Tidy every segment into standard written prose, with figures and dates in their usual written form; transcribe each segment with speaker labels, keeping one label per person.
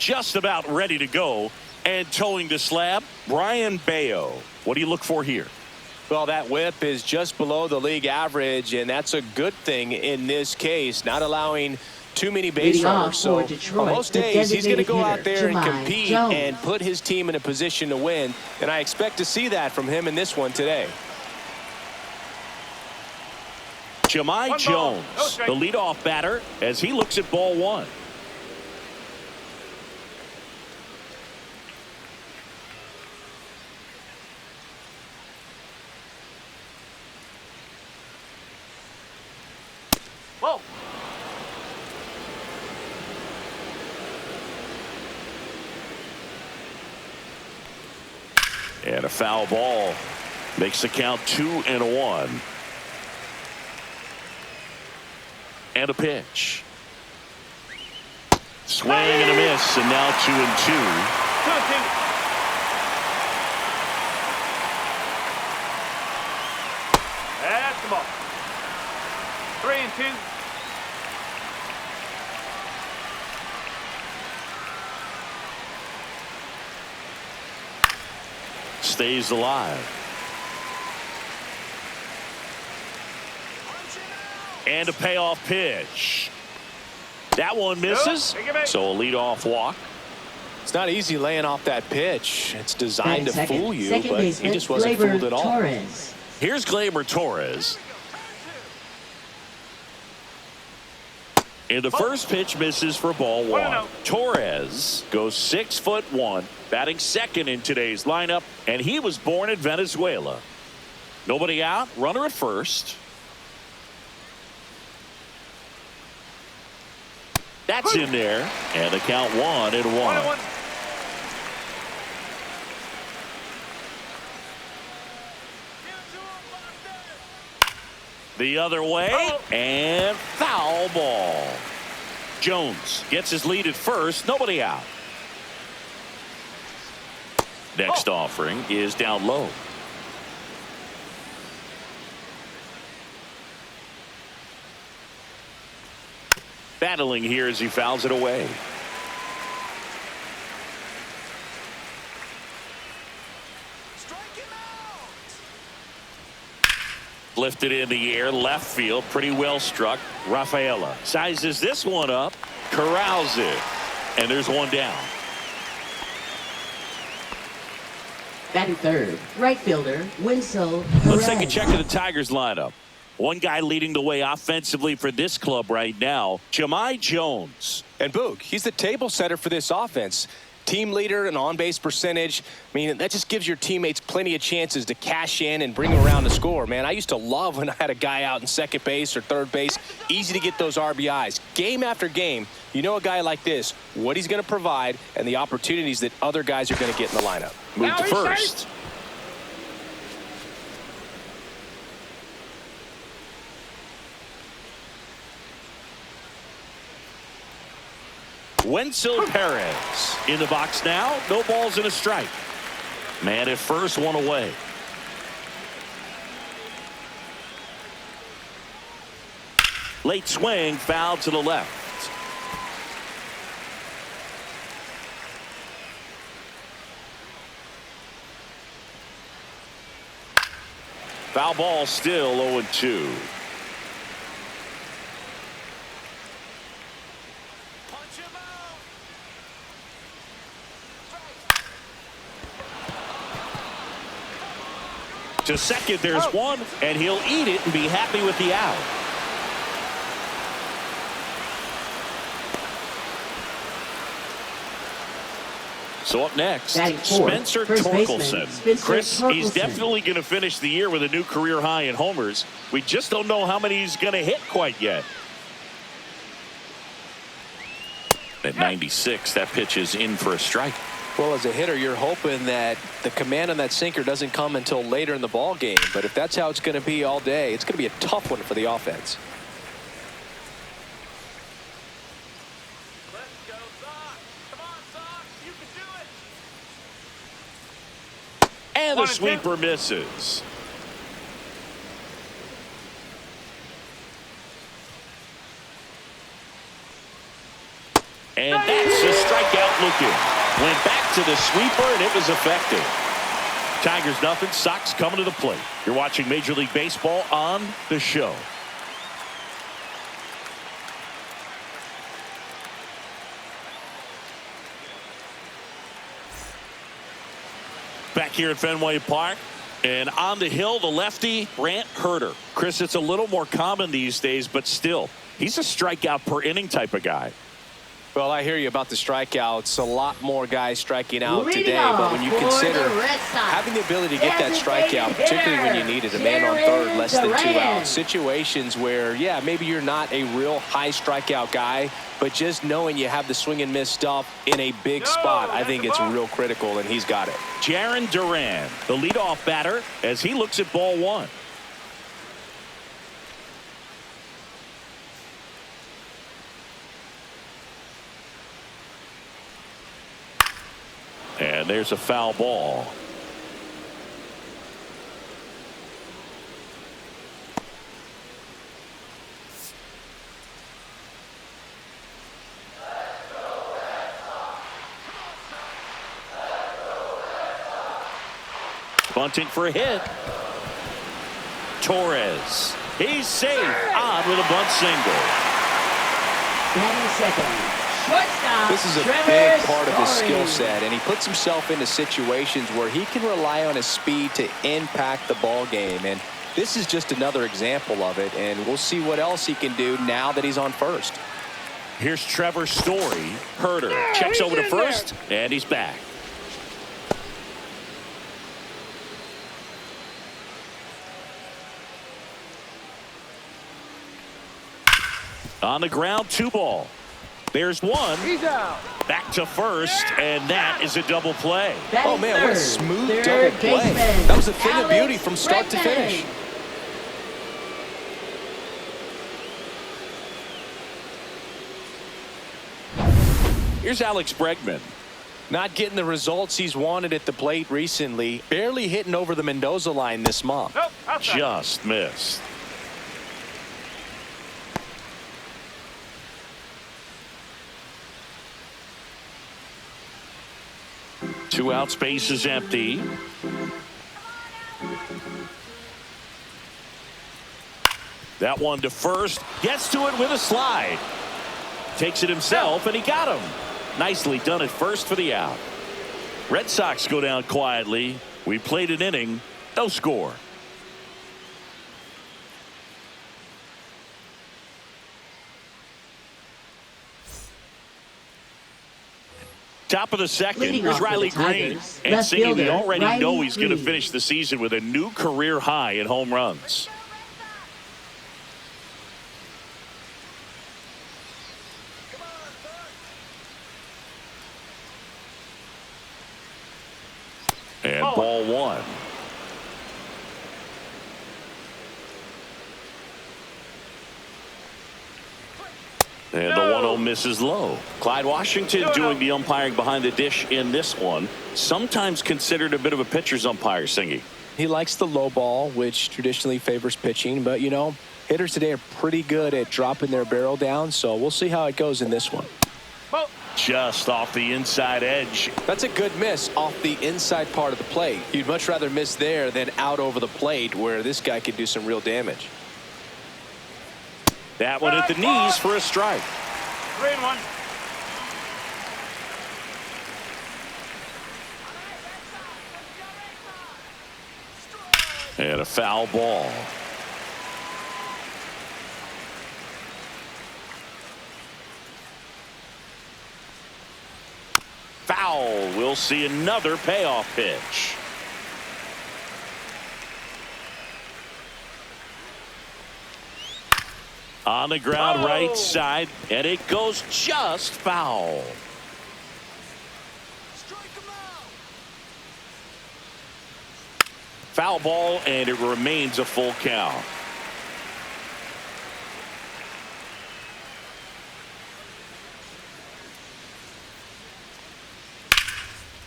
Speaker 1: just about ready to go. And towing the slab, Brian Bayo. What do you look for here?
Speaker 2: Well, that whip is just below the league average, and that's a good thing in this case, not allowing too many base runners. So on most days, he's going to go out there and compete and put his team in a position to win, and I expect to see that from him in this one today.
Speaker 1: Jahmai Jones, the leadoff batter, as he looks at ball one.
Speaker 3: Whoa.
Speaker 1: And a foul ball makes the count 2-1. And a pitch. Swing and a miss, and now 2-2.
Speaker 3: That's the ball. 3-2.
Speaker 1: Stays alive. And a payoff pitch. That one misses. So a leadoff walk.
Speaker 2: It's not easy laying off that pitch. It's designed to fool you, but he just wasn't fooled at all.
Speaker 1: Here's Gleyber Torres. And the first pitch misses for ball one. Torres goes 6'1", batting second in today's lineup, and he was born in Venezuela. Nobody out, runner at first. That's in there, and the count 1-1. The other way, and foul ball. Jones gets his lead at first, nobody out. Next offering is down low. Battling here as he fouls it away. Lifted in the air, left field, pretty well struck. Rafaela sizes this one up, corrals it, and there's one down.
Speaker 4: Batting third, right fielder, Winslow.
Speaker 1: Let's take a check of the Tigers lineup. One guy leading the way offensively for this club right now, Jahmai Jones.
Speaker 2: And Boog, he's the table setter for this offense. Team leader and on-base percentage. I mean, that just gives your teammates plenty of chances to cash in and bring around the score, man. I used to love when I had a guy out in second base or third base. Easy to get those RBIs. Game after game, you know a guy like this, what he's going to provide and the opportunities that other guys are going to get in the lineup.
Speaker 1: Move to first. Wenzel Perez in the box now. No balls and a strike. Man at first, one away. Late swing, foul to the left. Foul ball, still 0-2. To second, there's one, and he'll eat it and be happy with the out. So up next, Spencer Torkelson. Chris, he's definitely going to finish the year with a new career high in homers. We just don't know how many he's going to hit quite yet. At 96, that pitch is in for a strike.
Speaker 2: Well, as a hitter, you're hoping that the command on that sinker doesn't come until later in the ball game. But if that's how it's going to be all day, it's going to be a tough one for the offense.
Speaker 3: Let's go, Sox. Come on, Sox. You can do it.
Speaker 1: And the sweeper misses. And that's a strikeout looking. Went back to the sweeper, and it was effective. Tigers nothing. Sox coming to the plate. You're watching Major League Baseball on the show. Back here at Fenway Park. And on the hill, the lefty, Brant Herter. Chris, it's a little more common these days, but still, he's a strikeout per inning type of guy.
Speaker 2: Well, I hear you about the strikeouts. A lot more guys striking out
Speaker 4: Leading
Speaker 2: today.
Speaker 4: off
Speaker 2: But when you
Speaker 4: for
Speaker 2: consider
Speaker 4: the Red Sox,
Speaker 2: having the ability to get that
Speaker 4: designated
Speaker 2: strikeout, particularly when you
Speaker 4: hitter,
Speaker 2: needed a man on third, less than 2
Speaker 4: Duran.
Speaker 2: outs, situations where, yeah, maybe you're not a real high strikeout guy, but just knowing you have the swing and miss stuff in a big spot, I think it's real critical, and he's got it.
Speaker 1: Jarren Duran, the leadoff batter, as he looks at ball one. And there's a foul ball. Bunting for a hit. Torres. He's safe. On with a bunt single.
Speaker 4: Batting second. Shortstop,
Speaker 2: This is a
Speaker 4: Trevor
Speaker 2: big part of his
Speaker 4: Story.
Speaker 2: skill set, and he puts himself into situations where he can rely on his speed to impact the ball game. And this is just another example of it, and we'll see what else he can do now that he's on first.
Speaker 1: Here's Trevor Story. Herter checks over to first, and he's back. On the ground, 2 ball. There's one.
Speaker 3: He's out.
Speaker 1: Back to first, and that is a double play.
Speaker 2: Oh, man, what a
Speaker 4: Third,
Speaker 2: smooth
Speaker 4: third
Speaker 2: double play.
Speaker 4: baseman,
Speaker 2: That was a thing of
Speaker 4: Alex
Speaker 2: beauty from start to
Speaker 4: Bregman.
Speaker 2: finish.
Speaker 1: Here's Alex Bregman.
Speaker 2: Not getting the results he's wanted at the plate recently. Barely hitting over the Mendoza line this month.
Speaker 3: Nope, outside.
Speaker 1: Just missed. Two out, space is empty. That one to first. Gets to it with a slide. Takes it himself, and he got him. Nicely done at first for the out. Red Sox go down quietly. We played an inning. No score. Top of the second.
Speaker 4: Leading
Speaker 1: Here's
Speaker 4: off for
Speaker 1: Riley
Speaker 4: the
Speaker 1: Green.
Speaker 4: Tigers,
Speaker 1: And
Speaker 4: left
Speaker 1: singing, we
Speaker 4: fielder,
Speaker 1: already
Speaker 4: Riley
Speaker 1: know he's going to
Speaker 4: Green.
Speaker 1: finish the season with a new career high in home runs. And ball one. And the 1-0 misses low. Clyde Washington doing the umpiring behind the dish in this one. Sometimes considered a bit of a pitcher's umpire, Singy.
Speaker 2: He likes the low ball, which traditionally favors pitching. But, you know, hitters today are pretty good at dropping their barrel down. So we'll see how it goes in this one.
Speaker 1: Just off the inside edge.
Speaker 2: That's a good miss off the inside part of the plate. You'd much rather miss there than out over the plate, where this guy could do some real damage.
Speaker 1: That one at the knees for a strike.
Speaker 3: 3-1.
Speaker 1: And a foul ball. Foul. We'll see another payoff pitch. On the ground, right side, and it goes just foul. Foul ball, and it remains a full count.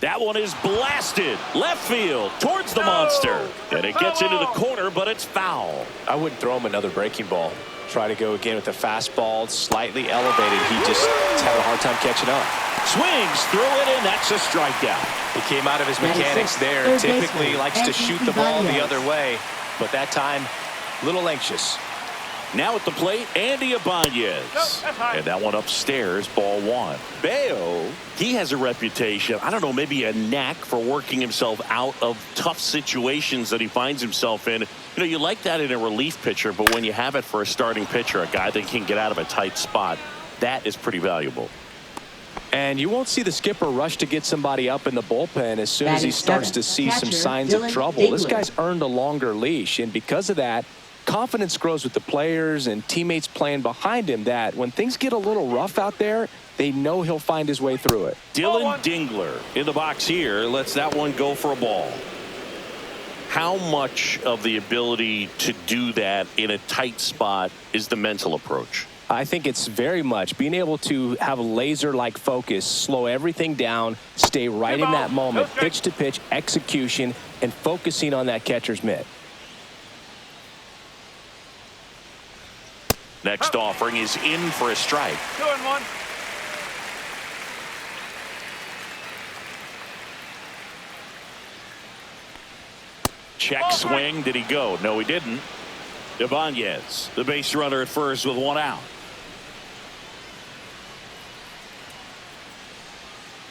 Speaker 1: That one is blasted left field towards the monster, and it gets into the corner, but it's foul.
Speaker 2: I wouldn't throw him another breaking ball. Try to go again with the fastball, slightly elevated. He just is having a hard time catching up.
Speaker 1: Swings through it, and that's a strikeout.
Speaker 2: He came out of his mechanics
Speaker 4: 96,
Speaker 2: there.
Speaker 4: third
Speaker 2: Typically
Speaker 4: baseman,
Speaker 2: likes to
Speaker 4: Mlb
Speaker 2: shoot the ball the
Speaker 4: Envivo.
Speaker 2: other way, but that time, a little anxious.
Speaker 1: Now at the plate, Andy Ibanez.
Speaker 3: that's high.
Speaker 1: And that one upstairs, ball one. Bayo, he has a reputation, I don't know, maybe a knack for working himself out of tough situations that he finds himself in. You know, you like that in a relief pitcher, but when you have it for a starting pitcher, a guy that can get out of a tight spot, that is pretty valuable.
Speaker 2: And you won't see the skipper rush to get somebody up in the bullpen as soon as he
Speaker 4: Batting
Speaker 2: starts to
Speaker 4: seventh,
Speaker 2: see some
Speaker 4: catcher,
Speaker 2: signs of
Speaker 4: Dylan
Speaker 2: trouble. This
Speaker 4: Dingler.
Speaker 2: guy's earned a longer leash, and because of that, confidence grows with the players and teammates playing behind him that when things get a little rough out there, they know he'll find his way through it.
Speaker 1: Dylan Dingler in the box here lets that one go for a ball. How much of the ability to do that in a tight spot is the mental approach?
Speaker 2: I think it's very much being able to have a laser-like focus, slow everything down, stay right in that moment, pitch to pitch execution, and focusing on that catcher's mitt.
Speaker 1: Next offering is in for a strike.
Speaker 3: 2-1.
Speaker 1: Check swing. Did he go? No, he didn't. Ibanez, the base runner at first with one out.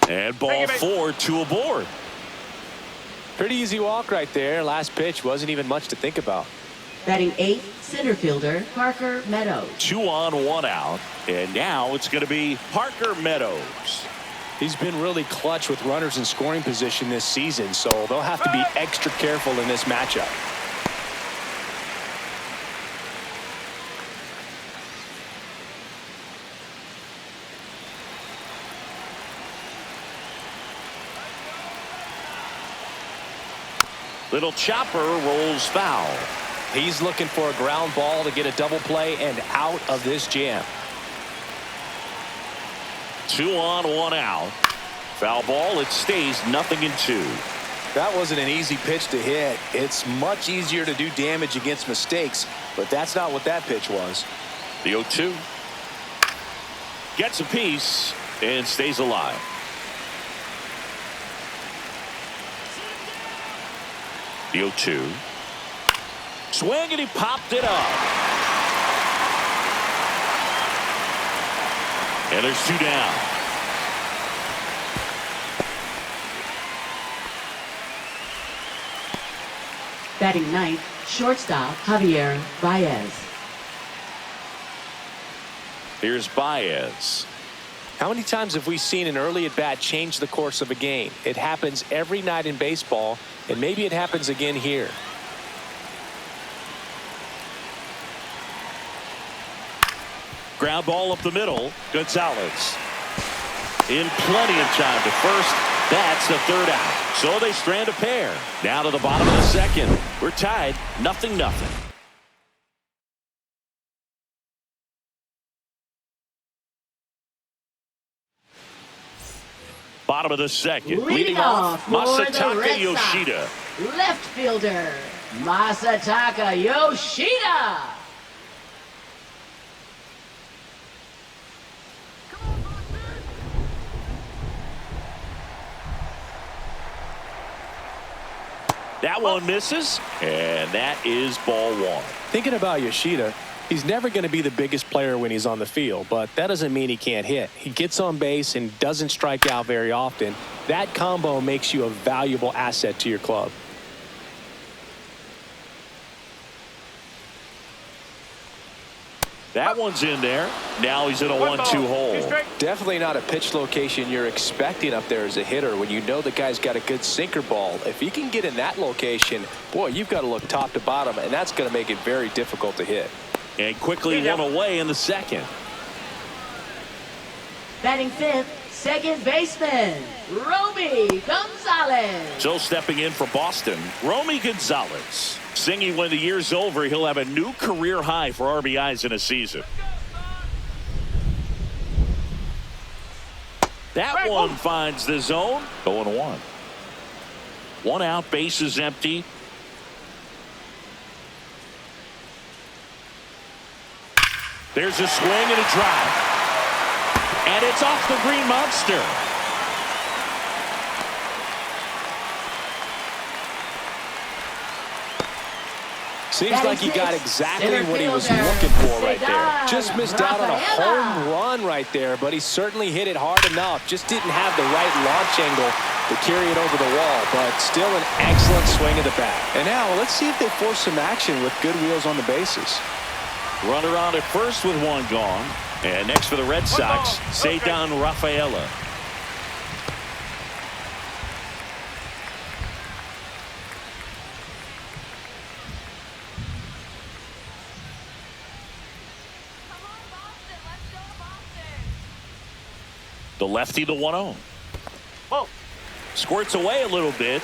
Speaker 1: And ball four, two aboard.
Speaker 2: Pretty easy walk right there. Last pitch wasn't even much to think about.
Speaker 4: Batting eighth, center fielder, Parker Meadows.
Speaker 1: 2 on, 1 out. And now it's going to be Parker Meadows.
Speaker 2: He's been really clutch with runners in scoring position this season, so they'll have to be extra careful in this matchup.
Speaker 1: Little chopper rolls foul.
Speaker 2: He's looking for a ground ball to get a double play and out of this jam.
Speaker 1: 2 on, 1 out. Foul ball. It stays 0-2.
Speaker 2: That wasn't an easy pitch to hit. It's much easier to do damage against mistakes, but that's not what that pitch was.
Speaker 1: The 0-2 gets a piece and stays alive. The 0-2 swing, and he popped it up. And there's 2 down.
Speaker 4: Batting ninth, shortstop, Javier Baez.
Speaker 1: Here's Baez.
Speaker 2: How many times have we seen an early at-bat change the course of a game? It happens every night in baseball, and maybe it happens again here.
Speaker 1: Ground ball up the middle. Gonzalez in plenty of time to first. That's the 3rd out. So they strand a pair. Now to the bottom of the 2nd. We're tied 0-0. Bottom of the 2nd.
Speaker 4: Leading off for the
Speaker 1: Masataka
Speaker 4: Red Sox,
Speaker 1: Yoshida.
Speaker 4: left fielder, Masataka Yoshida.
Speaker 1: That one misses, and that is ball 1.
Speaker 2: Thinking about Yoshida, he's never going to be the biggest player when he's on the field, but that doesn't mean he can't hit. He gets on base and doesn't strike out very often. That combo makes you a valuable asset to your club.
Speaker 1: That one's in there. Now he's in a 1-2 hole.
Speaker 2: Definitely not a pitch location you're expecting up there as a hitter when you know the guy's got a good sinker ball. If he can get in that location, boy, you've got to look top to bottom, and that's going to make it very difficult to hit.
Speaker 1: And quickly one away in the 2nd.
Speaker 4: Batting fifth, second baseman, Romy Gonzalez.
Speaker 1: So stepping in for Boston, Romy Gonzalez. Singing when the year's over, he'll have a new career high for RBIs in a season. That one finds the zone. 0-1. 1 out, base is empty. There's a swing and a drive. And it's off the green monster.
Speaker 2: Seems like he got exactly what he was looking for right there. Just missed out on a home run right there, but he certainly hit it hard enough. Just didn't have the right launch angle to carry it over the wall, but still an excellent swing of the bat.
Speaker 5: And now let's see if they force some action with good wheels on the bases.
Speaker 1: Runner on at first with one gone. And next for the Red Sox, Cedar Rafaela. The lefty, the 1-0.
Speaker 3: Whoa.
Speaker 1: Squirts away a little bit.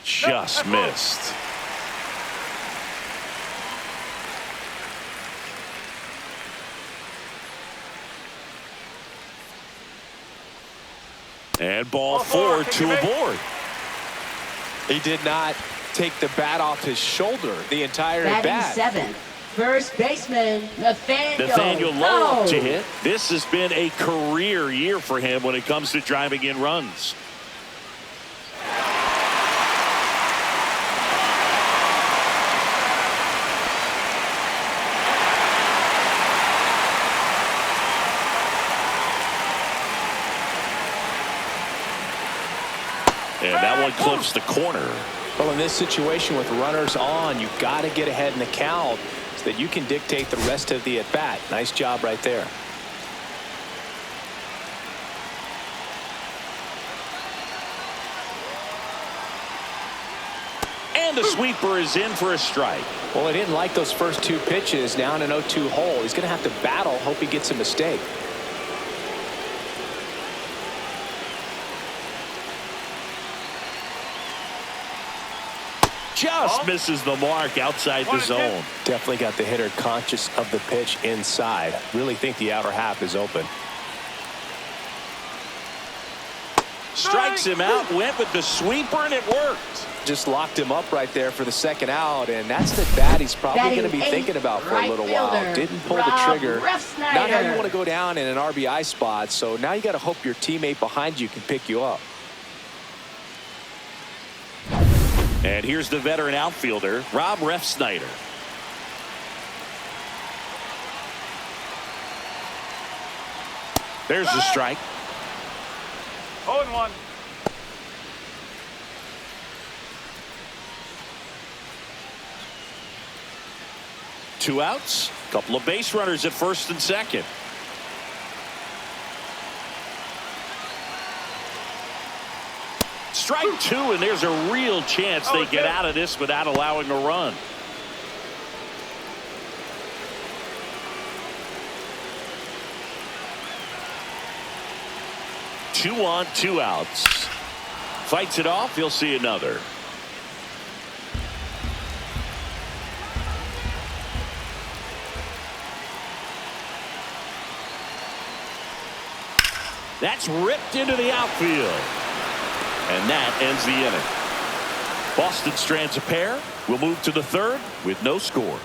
Speaker 1: Just missed. And ball 4, 2 aboard.
Speaker 2: He did not take the bat off his shoulder the entire
Speaker 4: Batting
Speaker 2: bat.
Speaker 4: 7th, first baseman
Speaker 1: Nathaniel Lowe to hit. This has been a career year for him when it comes to driving in runs. And that one clips the corner.
Speaker 2: Well, in this situation with runners on, you've got to get ahead in the count so that you can dictate the rest of the at-bat. Nice job right there.
Speaker 1: And the sweeper is in for a strike.
Speaker 2: Well, he didn't like those first 2 pitches. Now in an 0-2 hole. He's going to have to battle. Hope he gets a mistake.
Speaker 1: Just misses the mark outside the zone.
Speaker 2: Definitely got the hitter conscious of the pitch inside. Really think the outer half is open.
Speaker 1: Strikes him out, went with the sweeper, and it worked.
Speaker 2: Just locked him up right there for the second out, and that's the bat he's probably going to be thinking about for a little while. Didn't pull the trigger. Not how you want to go down in an RBI spot, so now you got to hope your teammate behind you can pick you up.
Speaker 1: And here's the veteran outfielder, Rob Refsnyder. There's the strike.
Speaker 3: 0-1.
Speaker 1: Two outs, couple of base runners at first and second. Strike 2, and there's a real chance they get out of this without allowing a run. Two on, 2 outs. Fights it off. You'll see another. That's ripped into the outfield. And that ends the inning. Boston strands a pair. We'll move to the third with no score.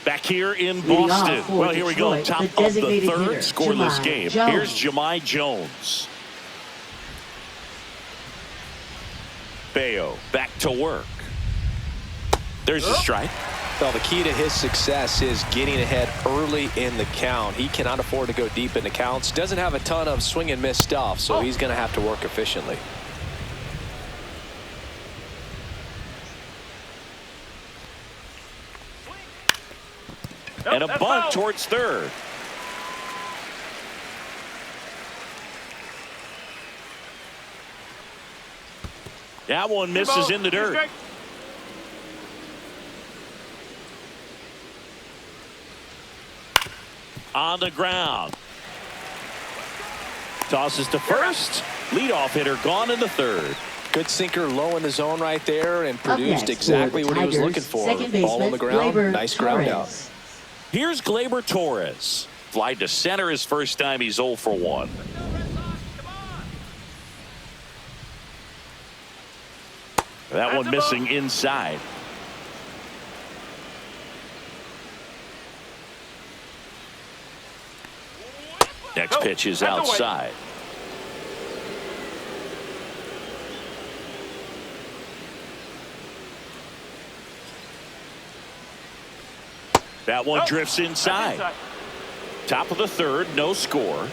Speaker 1: Back here in Boston. Well, here we go. Top of the third, scoreless game. Here's Jahmai Jones. Bayo back to work. There's a strike.
Speaker 2: Well, the key to his success is getting ahead early in the count. He cannot afford to go deep in the counts. Doesn't have a ton of swing and miss stuff, so he's going to have to work efficiently.
Speaker 1: And a bunt towards third. That one misses in the dirt. On the ground. Tosses to first. Leadoff hitter gone in the third.
Speaker 2: Good sinker low in the zone right there and produced
Speaker 4: next
Speaker 2: exactly
Speaker 4: for the
Speaker 2: what he was
Speaker 4: Tigers,
Speaker 2: looking for.
Speaker 4: second
Speaker 2: Ball on
Speaker 4: baseman,
Speaker 2: the ground.
Speaker 4: Gleyber
Speaker 2: Nice ground out.
Speaker 4: Torres.
Speaker 1: Here's Gleyber Torres. Fly to center his first time. He's 0 for 1. That one missing inside. Next pitch is outside. That one drifts inside. Top of the third, no score.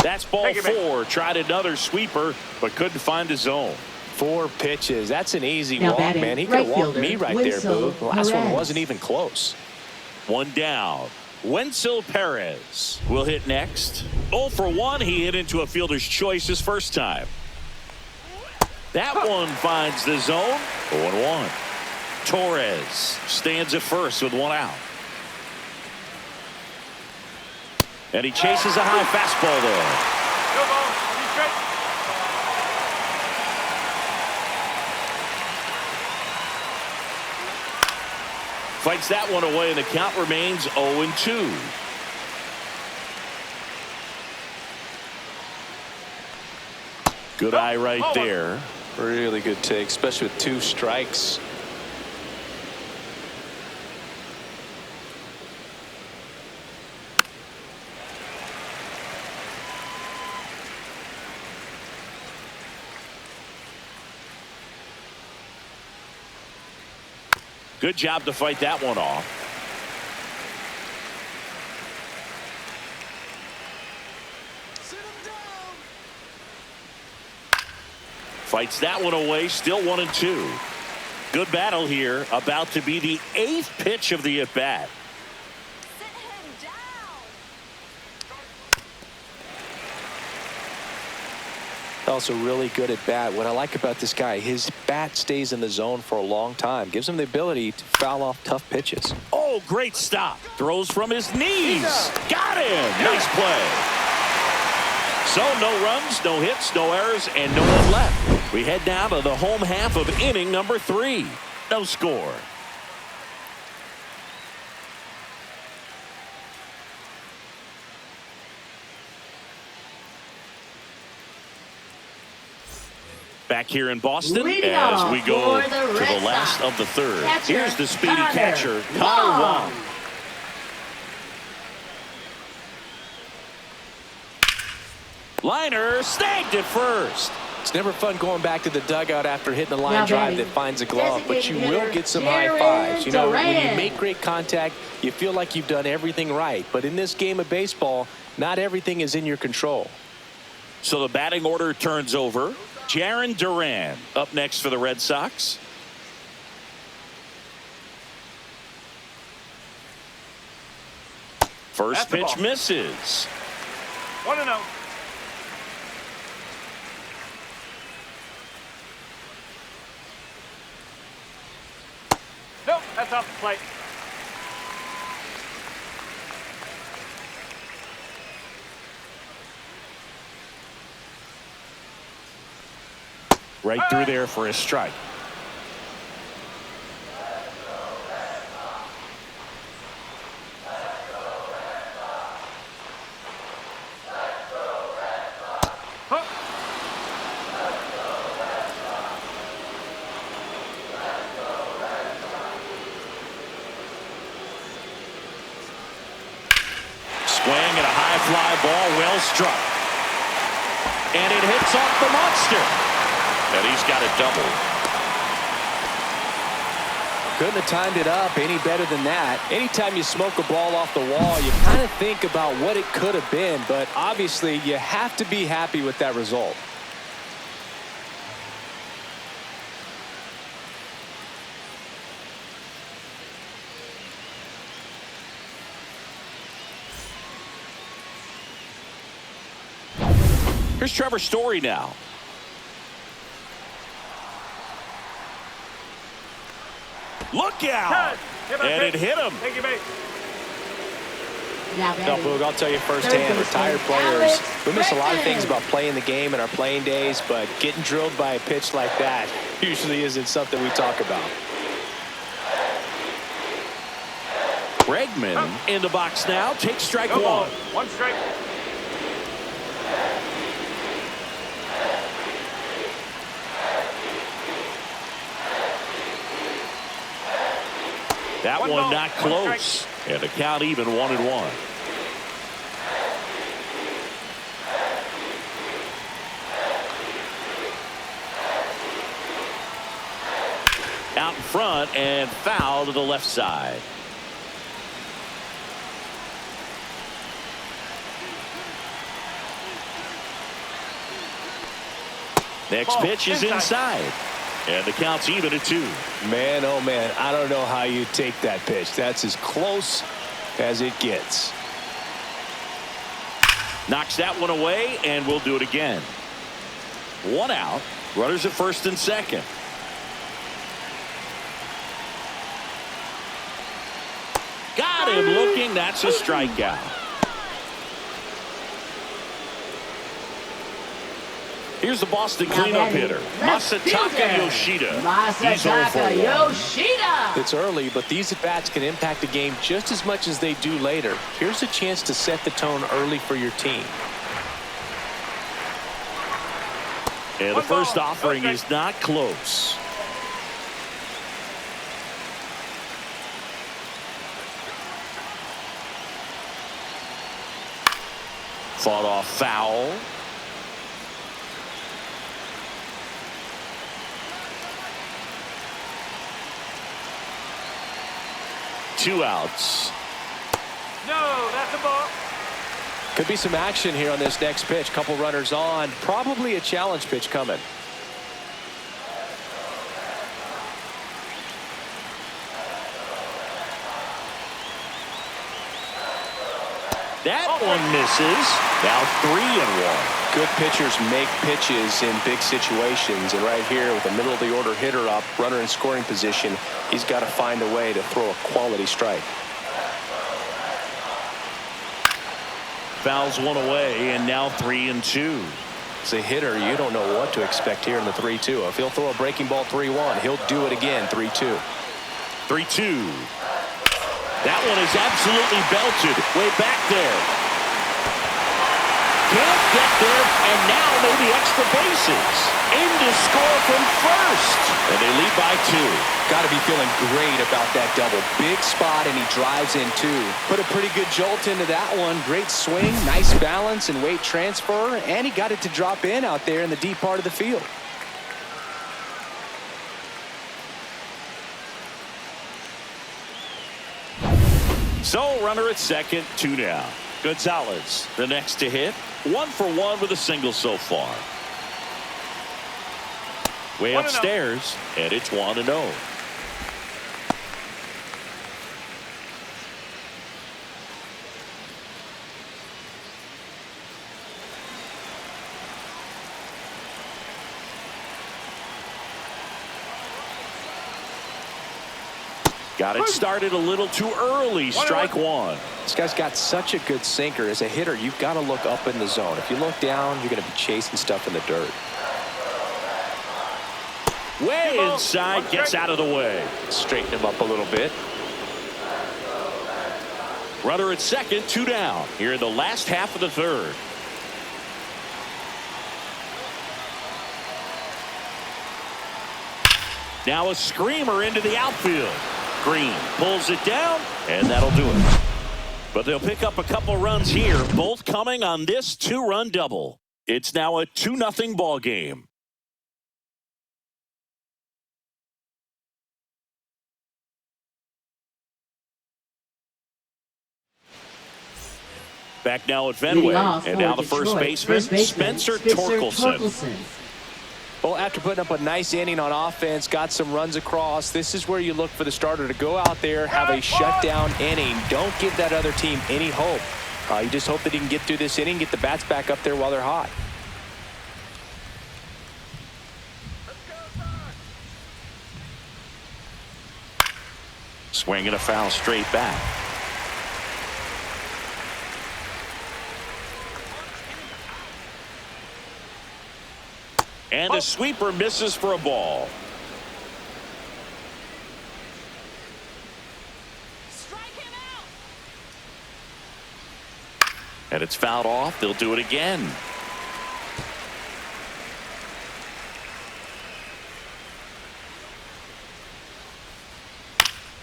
Speaker 1: That's ball 4. Tried another sweeper, but couldn't find his zone.
Speaker 2: 4 pitches. That's an easy
Speaker 4: Now
Speaker 2: walk,
Speaker 4: batting,
Speaker 2: man. He could have
Speaker 4: right
Speaker 2: walked
Speaker 4: fielder,
Speaker 2: me right there,
Speaker 4: Wenzel
Speaker 2: Boo. The last one
Speaker 4: Perez.
Speaker 2: wasn't even close.
Speaker 1: One down. Wenzel Perez will hit next. 0 for 1. He hit into a fielder's choice his first time. That one finds the zone. 0-1. Torres stands at first with 1 out. And he chases a high fastball there.
Speaker 3: Go, ball. Be straight.
Speaker 1: Fights that one away, and the count remains 0-2. Good eye right there.
Speaker 2: Really good take, especially with 2 strikes.
Speaker 1: Good job to fight that one off. Fights that one away, still 1-2. Good battle here, about to be the 8th pitch of the at-bat.
Speaker 6: Sit him down.
Speaker 2: Also really good at bat. What I like about this guy, his bat stays in the zone for a long time. Gives him the ability to foul off tough pitches.
Speaker 1: Oh, great stop. Throws from his knees. Got him. Nice play. So no runs, no hits, no errors, and no one left. We head down to the home half of inning number 3. No score. Back here in Boston
Speaker 4: Leading
Speaker 1: as
Speaker 4: off
Speaker 1: we go
Speaker 4: for the
Speaker 1: to
Speaker 4: Red
Speaker 1: the last
Speaker 4: Sox,
Speaker 1: of the third.
Speaker 4: catcher,
Speaker 1: Here's the speedy
Speaker 4: Connor
Speaker 1: catcher, Connor
Speaker 4: Wong.
Speaker 1: Wong. Liner snagged at first.
Speaker 2: It's never fun going back to the dugout after hitting a line
Speaker 4: Now
Speaker 2: drive
Speaker 4: batting,
Speaker 2: that finds a glove, but you
Speaker 4: designated
Speaker 2: will
Speaker 4: hitter,
Speaker 2: get some high
Speaker 4: Darren
Speaker 2: fives. You know, when you
Speaker 4: Duran.
Speaker 2: make great contact, you feel like you've done everything right. But in this game of baseball, not everything is in your control.
Speaker 1: So the batting order turns over. Jarren Duran up next for the Red Sox. First
Speaker 3: That's the
Speaker 1: pitch
Speaker 3: ball.
Speaker 1: misses.
Speaker 3: 1-0. Nope, that's off the plate.
Speaker 1: Right through there for a strike. Swing and a high fly ball, well struck. And it hits off the monster. And he's got a double.
Speaker 2: Couldn't have timed it up any better than that. Anytime you smoke a ball off the wall, you kind of think about what it could have been, but obviously you have to be happy with that result.
Speaker 1: Here's Trevor Story now. Look out!
Speaker 3: Cut.
Speaker 1: And it hit him.
Speaker 3: Thank you, mate.
Speaker 4: Now
Speaker 2: No,
Speaker 4: batting.
Speaker 2: Boog, I'll tell you
Speaker 4: Third
Speaker 2: firsthand,
Speaker 4: baseman,
Speaker 2: retired players,
Speaker 4: Alex
Speaker 2: we miss a lot of
Speaker 4: Bregman.
Speaker 2: things about playing the game in our playing days, but getting drilled by a pitch like that usually isn't something we talk about.
Speaker 1: Bregman in the box now. Takes strike
Speaker 3: No ball.
Speaker 1: one.
Speaker 3: One strike.
Speaker 1: That
Speaker 3: One
Speaker 1: one
Speaker 3: ball,
Speaker 1: not
Speaker 3: one
Speaker 1: close. And the count even 1-1. Out in front and foul to the left side. Next
Speaker 3: Ball,
Speaker 1: pitch is
Speaker 3: inside.
Speaker 1: inside. And the count's even at 2.
Speaker 2: Man, oh man, I don't know how you take that pitch. That's as close as it gets.
Speaker 1: Knocks that one away, and we'll do it again. 1 out. Runners at first and second. Got him looking. That's a strikeout. Here's the Boston cleanup hitter, Masataka Yoshida. He's 0 for 1.
Speaker 4: Masataka Yoshida.
Speaker 2: It's early, but these at-bats can impact the game just as much as they do later. Here's a chance to set the tone early for your team.
Speaker 1: And the
Speaker 3: One ball,
Speaker 1: first
Speaker 3: no
Speaker 1: offering
Speaker 3: strike.
Speaker 1: is not close. Fought off foul. Two outs.
Speaker 3: No, that's a ball.
Speaker 2: Could be some action here on this next pitch. Couple runners on. Probably a challenge pitch coming.
Speaker 1: That one misses. Now 3-1.
Speaker 2: Good pitchers make pitches in big situations, and right here with the middle of the order hitter up, runner in scoring position, he's got to find a way to throw a quality strike.
Speaker 1: Fouls one away, and now 3-2.
Speaker 2: As a hitter, you don't know what to expect here in the 3-2. If he'll throw a breaking ball 3-1, he'll do it again 3-2.
Speaker 1: 3-2. That one is absolutely belted. Way back there. Can't get there, and now maybe extra bases. In to score from first. And they lead by 2.
Speaker 2: Got to be feeling great about that double. Big spot, and he drives in 2. Put a pretty good jolt into that one. Great swing, nice balance and weight transfer, and he got it to drop in out there in the deep part of the field.
Speaker 1: So runner at second, 2 down. Gonzalez, the next to hit. 1 for 1 with a single so far. Way
Speaker 3: 1-0.
Speaker 1: upstairs, and it's 1-0. Got it started a little too early. Strike 1.
Speaker 2: This guy's got such a good sinker. As a hitter, you've got to look up in the zone. If you look down, you're going to be chasing stuff in the dirt.
Speaker 1: Way inside, gets out of the way.
Speaker 2: Straighten him up a little bit.
Speaker 1: Runner at second, 2 down. Here in the last half of the third. Now a screamer into the outfield. Green pulls it down, and that'll do it. But they'll pick up a couple runs here, both coming on this 2-run double. It's now a 2-0 ball game. Back now at Fenway,
Speaker 4: Leading off
Speaker 1: and
Speaker 4: for
Speaker 1: now the
Speaker 4: Detroit,
Speaker 1: first baseman, Spencer Torkelson.
Speaker 2: Well, after putting up a nice inning on offense, got some runs across, this is where you look for the starter to go out there, have a shutdown inning. Don't give that other team any hope. You just hope that he can get through this inning, get the bats back up there while they're hot.
Speaker 1: Swinging a foul straight back. And a sweeper misses for a ball.
Speaker 6: Strike him out.
Speaker 1: And it's fouled off. They'll do it again.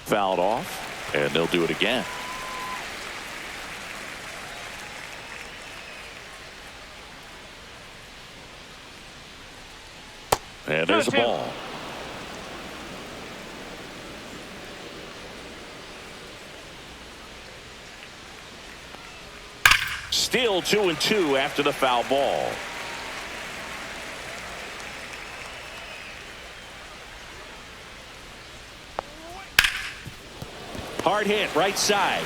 Speaker 1: Fouled off, and they'll do it again. And there's a ball. Still 2-2 after the foul ball. Hard hit right side.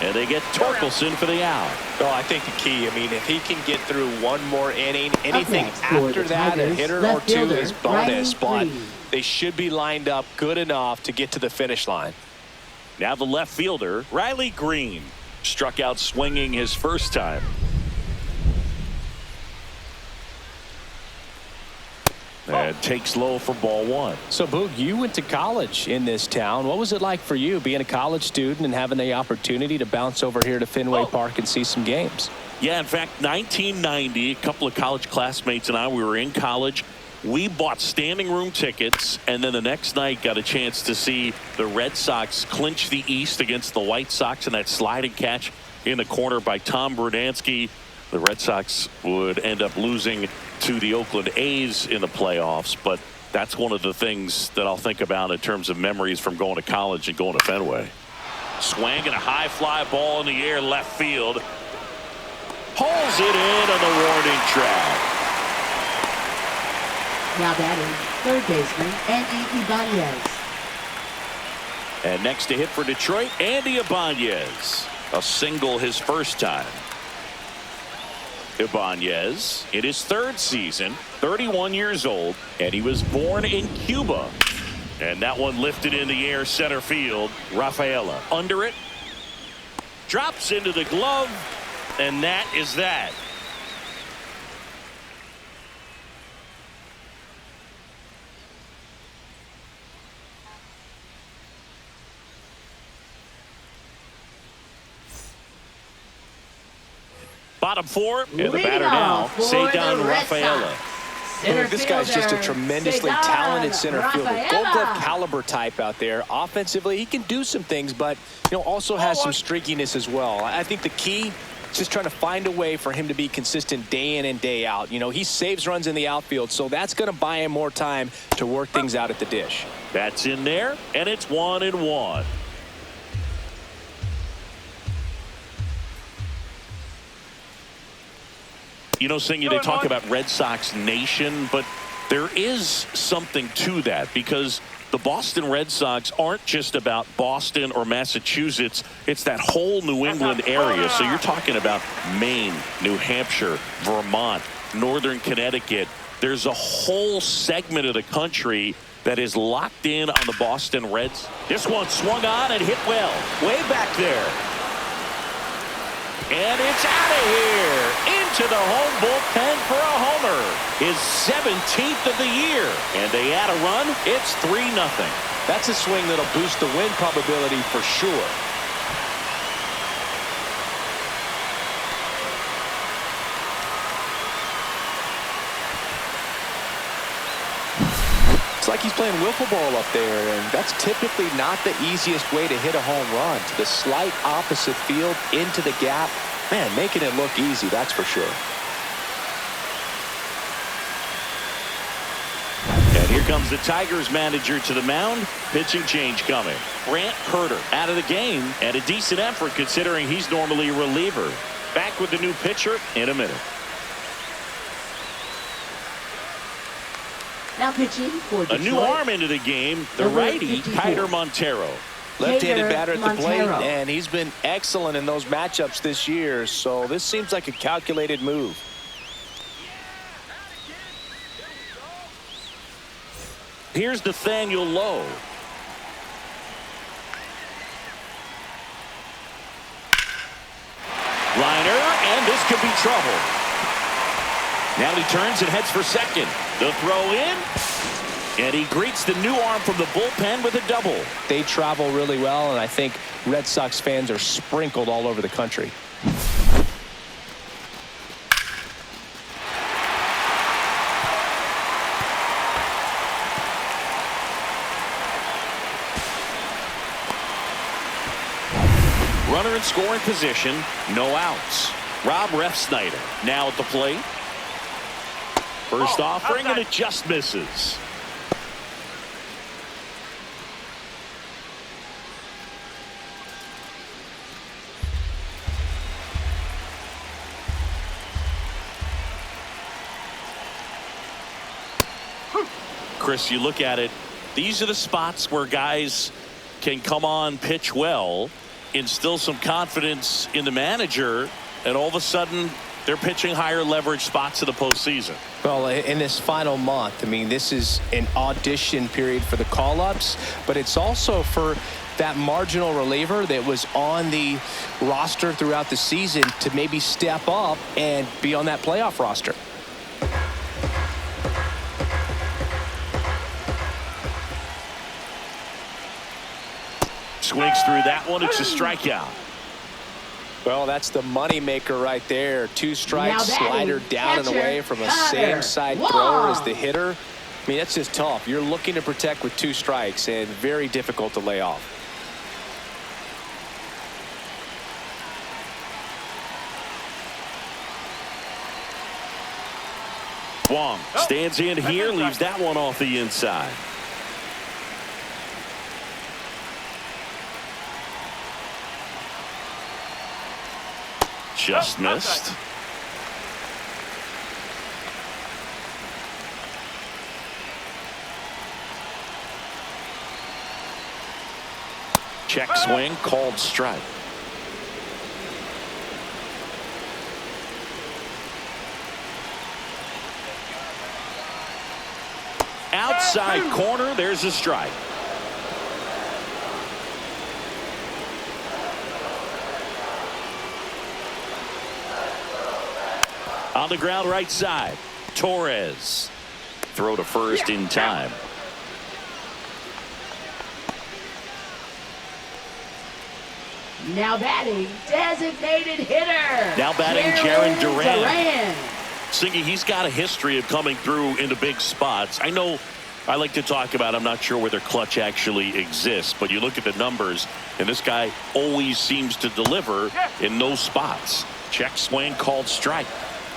Speaker 1: And they get Torkelson for the out.
Speaker 2: Oh, I think the key, I mean, if he can get through one more inning, anything
Speaker 4: next for
Speaker 2: after
Speaker 4: the
Speaker 2: that, a
Speaker 4: Tigers,
Speaker 2: hitter or
Speaker 4: left
Speaker 2: two
Speaker 4: fielder,
Speaker 2: is bonus,
Speaker 4: Riley
Speaker 2: but
Speaker 4: Green.
Speaker 2: they should be lined up good enough to get to the finish line.
Speaker 1: Now the left fielder, Riley Green, struck out swinging his first time. And takes low for ball one.
Speaker 2: So, Boog, you went to college in this town. What was it like for you being a college student and having the opportunity to bounce over here to Fenway Park and see some games?
Speaker 1: Yeah, in fact, 1990, a couple of college classmates and I, we were in college. We bought standing room tickets, and then the next night got a chance to see the Red Sox clinch the East against the White Sox in that sliding catch in the corner by Tom Brunansky. The Red Sox would end up losing to the Oakland A's in the playoffs, but that's one of the things that I'll think about in terms of memories from going to college and going to Fenway. Swing and a high fly ball in the air left field. Pulls it in on the warning track.
Speaker 4: Now batting, third baseman, Andy Ibanez.
Speaker 1: And next to hit for Detroit, Andy Ibanez. A single his first time. Ibanez in his third season, 31 years old, and he was born in Cuba. And that one lifted in the air center field. Rafaela under it. Drops into the glove, and that is that. Bottom four, and the batter now, Cedar Rafaela.
Speaker 2: This guy's just a tremendously talented center fielder. Gold Glove caliber type out there. Offensively, he can do some things, but also has some streakiness as well. I think the key is just trying to find a way for him to be consistent day in and day out. He saves runs in the outfield, so that's going to buy him more time to work things out at the dish.
Speaker 1: That's in there, and it's 1-1. Singy, they talk about Red Sox Nation, but there is something to that because the Boston Red Sox aren't just about Boston or Massachusetts. It's that whole New England area. So you're talking about Maine, New Hampshire, Vermont, Northern Connecticut. There's a whole segment of the country that is locked in on the Boston Reds. This one swung on and hit well, way back there. And it's out of here into the home bullpen for a homer. His 17th of the year. And they add a run. It's 3-0.
Speaker 2: That's a swing that'll boost the win probability for sure. It's like he's playing wiffle ball up there, and that's typically not the easiest way to hit a home run. To the slight opposite field, into the gap. Man, making it look easy, that's for sure.
Speaker 1: And here comes the Tigers manager to the mound. Pitching change coming. Grant Herter out of the game, and a decent effort considering he's normally a reliever. Back with the new pitcher in a minute.
Speaker 4: Now pitching for Detroit.
Speaker 1: A new arm into the game, the
Speaker 4: Number
Speaker 1: righty,
Speaker 4: 54.
Speaker 1: Kiter Montero.
Speaker 2: Left-handed batter at the plate,
Speaker 4: Montero.
Speaker 2: and he's been excellent in those matchups this year, so this seems like a calculated move.
Speaker 1: Here's Nathaniel Lowe. Liner, and this could be trouble. Now he turns and heads for second. The throw in. And he greets the new arm from the bullpen with a double.
Speaker 2: They travel really well, and I think Red Sox fans are sprinkled all over the country.
Speaker 1: Runner in scoring position, no outs. Rob Refsnyder now at the plate. First offering, and it just misses. Chris, you look at it, these are the spots where guys can come on, pitch well, instill some confidence in the manager, and all of a sudden they're pitching higher leverage spots in the postseason.
Speaker 2: Well, in this final month, I mean, this is an audition period for the call-ups, but it's also for that marginal reliever that was on the roster throughout the season to maybe step up and be on that playoff roster.
Speaker 1: Swings through that one. It's a strikeout.
Speaker 2: Well, that's the money maker right there. 2 strikes, slider down and away from a same side thrower as the hitter. I mean, that's just tough. You're looking to protect with 2 strikes and very difficult to lay off.
Speaker 1: Wong stands in here, leaves that one off the inside. Just missed. Check swing, called strike. Outside corner, there's a strike. On the ground right side, Torres. Throw to first in time.
Speaker 4: Now batting, designated hitter.
Speaker 1: Now batting, Jaron Duran. Singy, he's got a history of coming through into big spots. I know I like to talk about, I'm not sure whether clutch actually exists, but you look at the numbers, and this guy always seems to deliver in those spots. Check swing, called strike.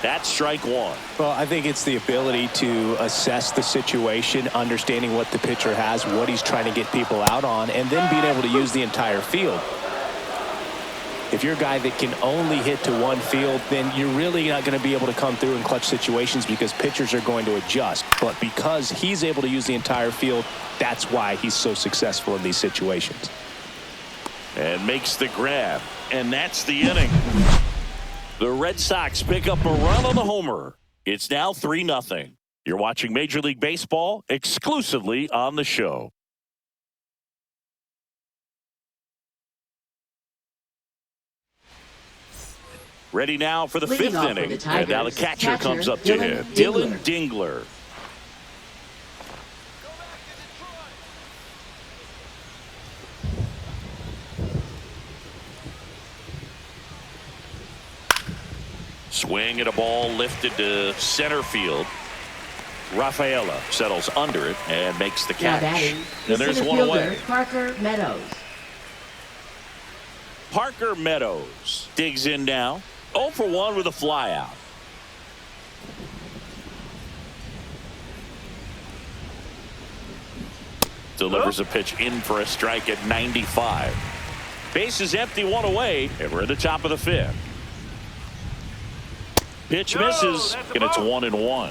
Speaker 1: That's strike one.
Speaker 2: Well, I think it's the ability to assess the situation, understanding what the pitcher has, what he's trying to get people out on, and then being able to use the entire field. If you're a guy that can only hit to one field, then you're really not going to be able to come through in clutch situations because pitchers are going to adjust. But because he's able to use the entire field, that's why he's so successful in these situations.
Speaker 1: And makes the grab. And that's the inning. The Red Sox pick up a run on the homer. It's now 3-0. You're watching Major League Baseball exclusively on the show. Ready now for the
Speaker 4: Leading
Speaker 1: 5th inning. And now the catcher comes up to him. Dylan Dingler. Swing at a ball lifted to center field. Rafaela settles under it and makes the catch. And there's one away.
Speaker 4: Parker Meadows.
Speaker 1: Parker Meadows digs in now. 0 for 1 with a fly out. Delivers a pitch in for a strike at 95. Base is empty, 1 away, and we're at the top of the 5th. Pitch misses, and it's 1-1.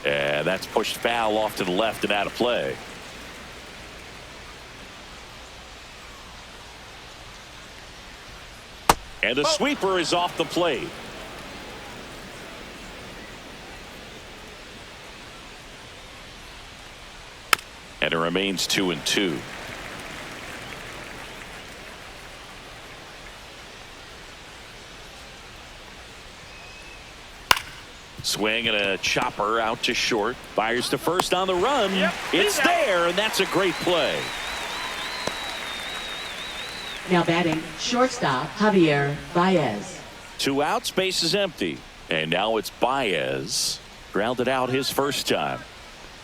Speaker 1: And that's pushed foul off to the left and out of play. And the sweeper is off the plate. And it remains 2-2. Swing and a chopper out to short. Fires to first on the run.
Speaker 3: Yep,
Speaker 1: It's there, and that's a great play.
Speaker 4: Now batting, shortstop Javier Baez.
Speaker 1: 2 outs, base is empty. And now it's Baez. Grounded out his first time.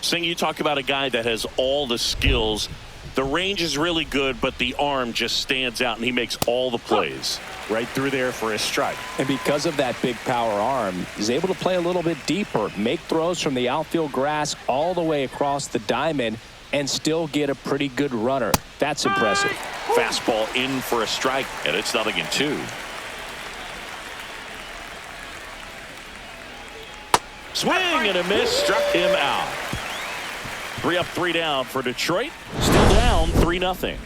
Speaker 1: Sing, you talk about a guy that has all the skills. The range is really good, but the arm just stands out, and he makes all the plays.
Speaker 2: Right through there for a strike. And because of that big power arm, he's able to play a little bit deeper, make throws from the outfield grass all the way across the diamond, and still get a pretty good runner. That's impressive.
Speaker 1: Fastball in for a strike, and it's 0-2. Swing and a miss, struck him out. 3 up, 3 down for Detroit. Still down 3-0.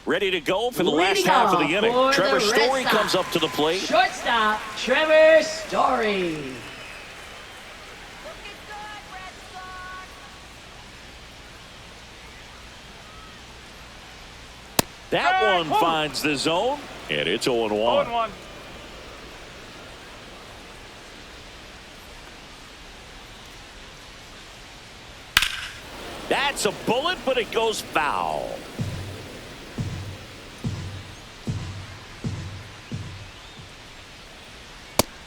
Speaker 1: Ready to go for the last half of the inning. Trevor Story comes up to the plate.
Speaker 4: Shortstop Trevor Story.
Speaker 6: Looking good, Red Sox.
Speaker 1: That one finds the zone, and it's 0-1.
Speaker 3: 0-1.
Speaker 1: That's a bullet, but it goes foul.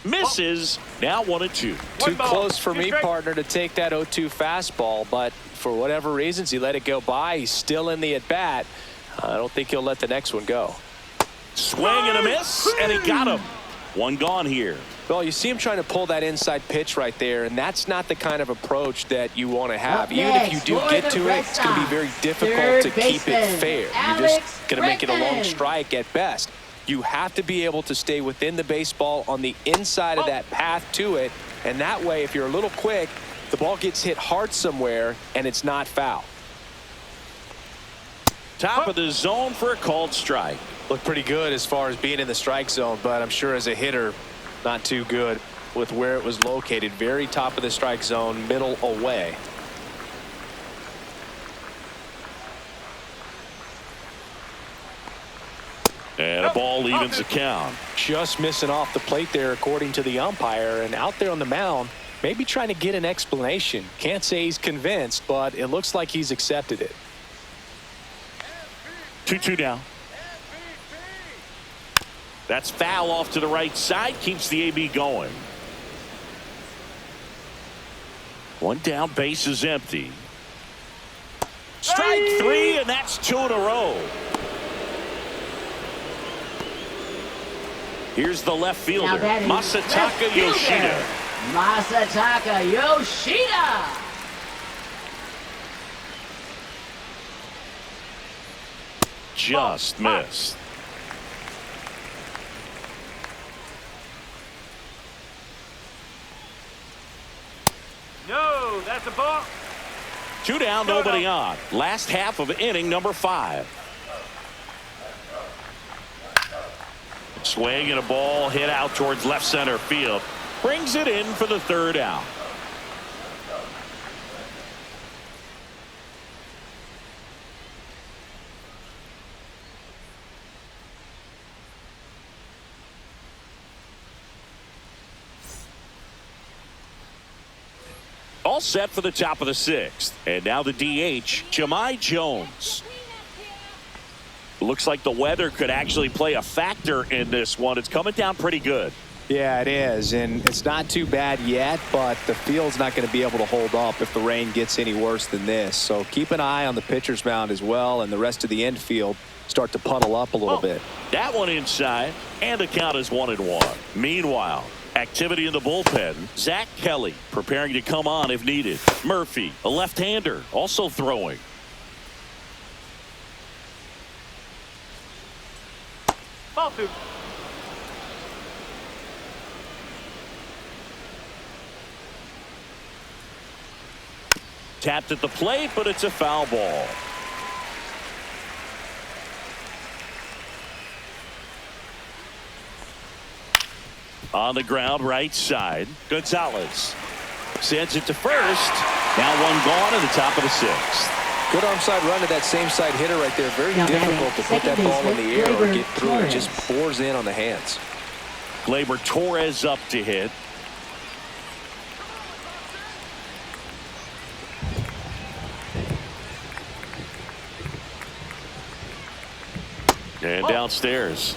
Speaker 1: Misses. Now 1-2.
Speaker 2: Too
Speaker 3: One ball,
Speaker 2: close for
Speaker 3: two
Speaker 2: me,
Speaker 3: strikes.
Speaker 2: partner, to take that 0-2 fastball, but for whatever reasons, he let it go by. He's still in the at-bat. I don't think he'll let the next one go.
Speaker 1: Swing and a miss, and he got him. One gone here.
Speaker 2: Well, you see him trying to pull that inside pitch right there, and that's not the kind of approach that you want to have.
Speaker 4: Up
Speaker 2: Even if you
Speaker 4: next
Speaker 2: do
Speaker 4: for
Speaker 2: get
Speaker 4: the
Speaker 2: to
Speaker 4: Red
Speaker 2: it, it's going to be very
Speaker 4: Sox,
Speaker 2: difficult
Speaker 4: third
Speaker 2: to keep it
Speaker 4: baseman,
Speaker 2: fair. You're
Speaker 4: Alex
Speaker 2: just going to make it a long
Speaker 4: Bregman.
Speaker 2: strike at best. You have to be able to stay within the baseball on the inside of that path to it, and that way, if you're a little quick, the ball gets hit hard somewhere, and it's not foul.
Speaker 1: Top of the zone for a called strike.
Speaker 2: Looked pretty good as far as being in the strike zone, but I'm sure as a hitter, not too good with where it was located. Very top of the strike zone, middle away.
Speaker 1: And a ball evens the count.
Speaker 2: Just missing off the plate there, according to the umpire, and out there on the mound, maybe trying to get an explanation. Can't say he's convinced, but it looks like he's accepted it.
Speaker 1: 2-2 now. That's foul off to the right side. Keeps the AB going. One down, base is empty. Strike 3, and that's 2 in a row. Here's the left fielder,
Speaker 4: Now batting,
Speaker 1: Masataka
Speaker 4: left fielder,
Speaker 1: Yoshida.
Speaker 4: Masataka Yoshida.
Speaker 1: Just missed.
Speaker 3: No, that's a ball.
Speaker 1: 2 down, nobody on. Last half of inning number 5. Swing and a ball hit out towards left center field. Brings it in for the 3rd out. All set for the top of the 6th. And now the DH, Jahmai Jones. Looks like the weather could actually play a factor in this one. It's coming down pretty good.
Speaker 2: Yeah, it is, and it's not too bad yet, but the field's not going to be able to hold up if the rain gets any worse than this. So keep an eye on the pitcher's mound as well, and the rest of the infield start to puddle up a little bit.
Speaker 1: That one inside, and the count is 1-1. Meanwhile, activity in the bullpen. Zach Kelly preparing to come on if needed. Murphy, a left-hander, also throwing.
Speaker 3: Ball 2.
Speaker 1: Tapped at the plate, but it's a foul ball. On the ground, right side. Gonzalez sends it to first. Now one gone at the top of the sixth.
Speaker 5: Good arm side run to that same side hitter right there. Very
Speaker 4: Now
Speaker 5: difficult to put that
Speaker 4: second
Speaker 5: ball in the air or
Speaker 4: baseman,
Speaker 5: get through it.
Speaker 4: Torres.
Speaker 5: Just bores in on the hands.
Speaker 1: Gleyber Torres up to hit. And downstairs.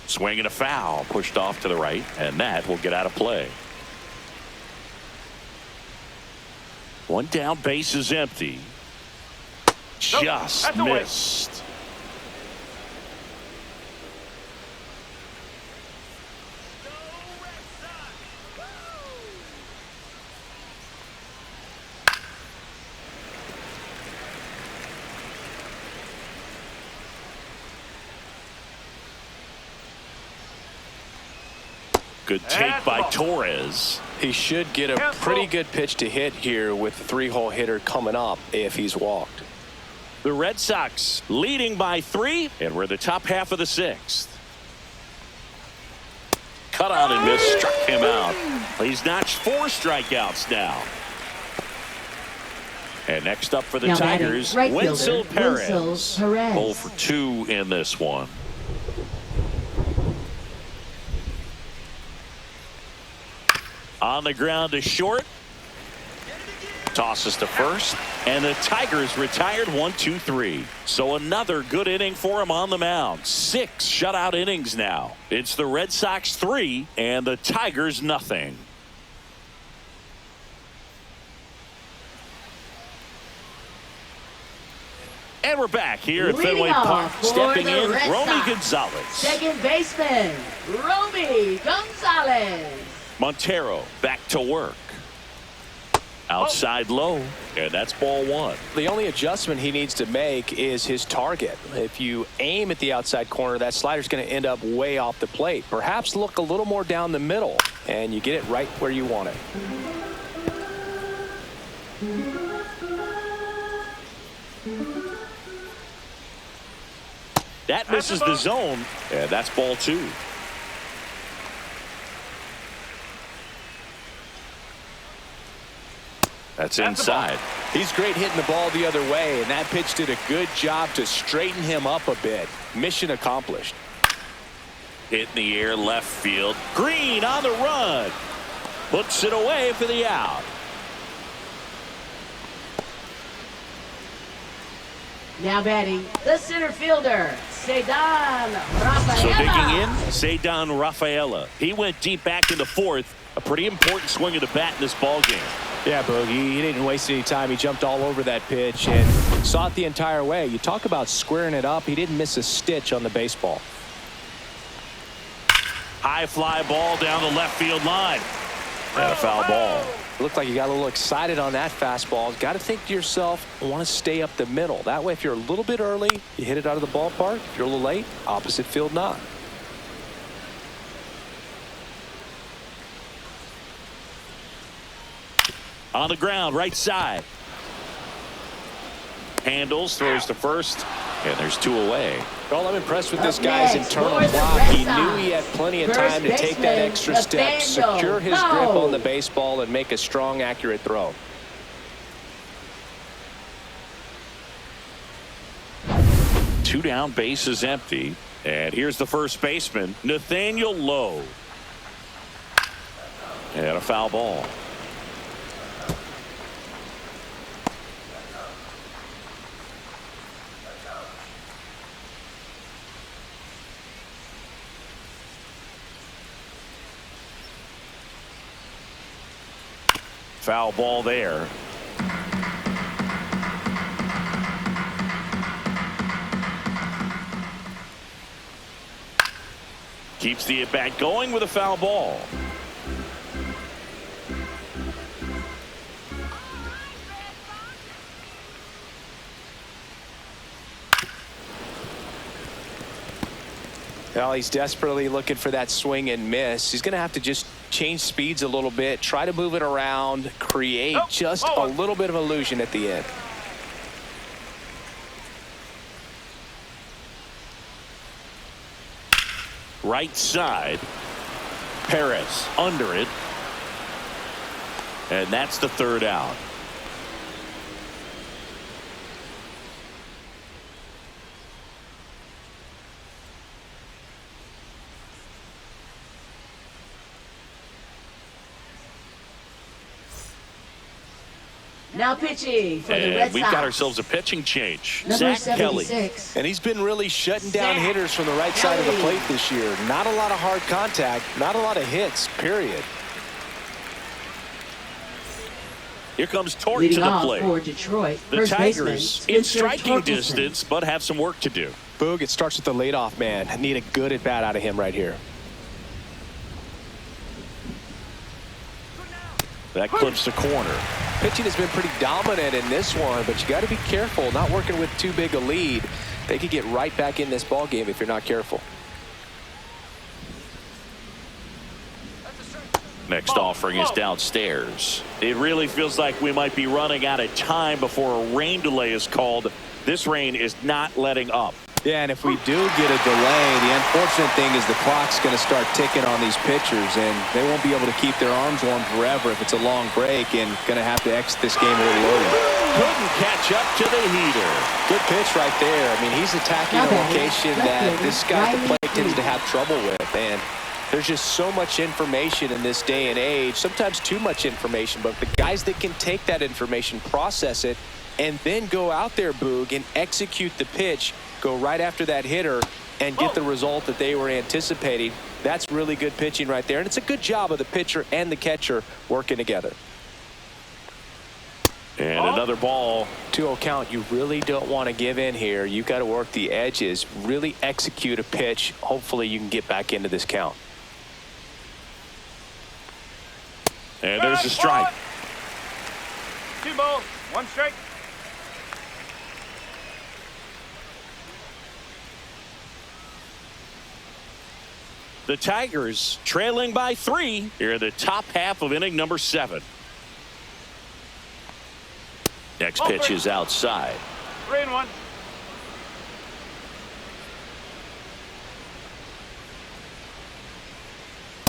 Speaker 1: Swing and a foul, pushed off to the right, and that will get out of play. One down, base is empty. Just missed. Good take by Torres.
Speaker 2: He should get a pretty good pitch to hit here with the three-hole hitter coming up if he's walked.
Speaker 1: The Red Sox leading by 3, and we're in the top half of the 6th. Cut out and miss, struck him out. He's notched 4 strikeouts now. And next up for the
Speaker 4: Now
Speaker 1: Tigers,
Speaker 4: right
Speaker 1: Winsel
Speaker 4: fielder,
Speaker 1: Perez.
Speaker 4: Winsel Perez.
Speaker 1: 0 for 2 in this one. On the ground to short. Tosses to first. And the Tigers retired 1-2-3. So another good inning for him on the mound. 6 shutout innings now. It's the Red Sox 3 and the Tigers nothing. And we're back here at
Speaker 4: Leading
Speaker 1: Fenway
Speaker 4: off
Speaker 1: Park.
Speaker 4: for
Speaker 1: Stepping
Speaker 4: the
Speaker 1: in,
Speaker 4: Red
Speaker 1: Romy
Speaker 4: Sox.
Speaker 1: Gonzalez.
Speaker 4: Second baseman, Romy Gonzalez.
Speaker 1: Montero back to work. Outside low, and that's ball 1.
Speaker 2: The only adjustment he needs to make is his target. If you aim at the outside corner, that slider's going to end up way off the plate. Perhaps look a little more down the middle, and you get it right where you want it.
Speaker 1: That misses the zone, and that's ball 2. That's inside.
Speaker 2: He's great hitting the ball the other way, and that pitch did a good job to straighten him up a bit. Mission accomplished.
Speaker 1: Hit in the air, left field. Green on the run. Puts it away for the out.
Speaker 4: Now batting, the center fielder, Cedar Rafaela.
Speaker 1: So digging in, Cedar Rafaela. He went deep back in the 4th. A pretty important swing of the bat in this ball game.
Speaker 2: Yeah, Bogey, he didn't waste any time. He jumped all over that pitch and saw it the entire way. You talk about squaring it up. He didn't miss a stitch on the baseball.
Speaker 1: High fly ball down the left field line. And a foul ball.
Speaker 2: Looked like you got a little excited on that fastball. Got to think to yourself, I want to stay up the middle. That way, if you're a little bit early, you hit it out of the ballpark. If you're a little late, opposite field not.
Speaker 1: On the ground, right side. Handles, throws to first, and there's 2 away.
Speaker 2: Well, I'm impressed with this
Speaker 4: Up
Speaker 2: guy's
Speaker 4: next
Speaker 2: internal
Speaker 4: for the
Speaker 2: block.
Speaker 4: Red
Speaker 2: He
Speaker 4: Sox,
Speaker 2: knew he had plenty of
Speaker 4: first
Speaker 2: time to take that
Speaker 4: baseman,
Speaker 2: extra step,
Speaker 4: Nathaniel
Speaker 2: secure his grip
Speaker 4: Lowe.
Speaker 2: on the baseball, and make a strong, accurate throw.
Speaker 1: Two down, base is empty. And here's the first baseman, Nathaniel Lowe. And a foul ball. Foul ball there. Keeps the at-bat going with a foul ball.
Speaker 2: Well, he's desperately looking for that swing and miss. He's going to have to just change speeds a little bit, try to move it around, create just a little bit of illusion at the end.
Speaker 1: Right side. Perez under it. And that's the third out.
Speaker 4: Now pitching for the
Speaker 1: And
Speaker 4: Red
Speaker 1: we've
Speaker 4: Sox.
Speaker 1: got ourselves a pitching change.
Speaker 4: Number
Speaker 1: Zach Kelly.
Speaker 4: 76.
Speaker 5: And he's been really shutting down
Speaker 4: Zach
Speaker 5: hitters from the right side of the
Speaker 4: Kelly.
Speaker 5: plate this year. Not a lot of hard contact, not a lot of hits, period.
Speaker 1: Here comes Tork
Speaker 4: Leading
Speaker 1: to the
Speaker 4: off
Speaker 1: plate.
Speaker 4: for Detroit.
Speaker 1: The
Speaker 4: First
Speaker 1: Tigers
Speaker 4: baseman,
Speaker 1: in
Speaker 4: Spencer
Speaker 1: striking
Speaker 4: Torkelson.
Speaker 1: distance, but have some work to do.
Speaker 5: Boog, it starts with the leadoff man. I need a good at bat out of him right here.
Speaker 1: That clips the corner.
Speaker 5: Pitching has been pretty dominant in this one, but you got to be careful. Not working with too big a lead. They could get right back in this ball game if you're not careful.
Speaker 1: Next offering is downstairs. It really feels like we might be running out of time before a rain delay is called. This rain is not letting up.
Speaker 5: Yeah, and if we do get a delay, the unfortunate thing is the clock's going to start ticking on these pitchers, and they won't be able to keep their arms warm forever if it's a long break, and going to have to exit this game a little early.
Speaker 1: Couldn't catch up to the heater.
Speaker 5: Good pitch right there. I mean, he's attacking a
Speaker 4: Okay.
Speaker 5: location
Speaker 4: Left
Speaker 5: that
Speaker 4: fielder,
Speaker 5: this guy at the
Speaker 4: Riley
Speaker 5: plate tends to
Speaker 4: Green.
Speaker 5: have trouble with, and there's just so much information in this day and age, sometimes too much information, but the guys that can take that information, process it, and then go out there, Boog, and execute the pitch, go right after that hitter, and get the result that they were anticipating. That's really good pitching right there, and it's a good job of the pitcher and the catcher working together.
Speaker 1: And another ball.
Speaker 5: 2-0 count. You really don't want to give in here. You've got to work the edges, really execute a pitch. Hopefully you can get back into this count.
Speaker 1: And there's a strike.
Speaker 3: 2 balls, 1 strike.
Speaker 1: The Tigers trailing by 3 here in the top half of inning number 7. Next pitch is outside.
Speaker 3: 3-1.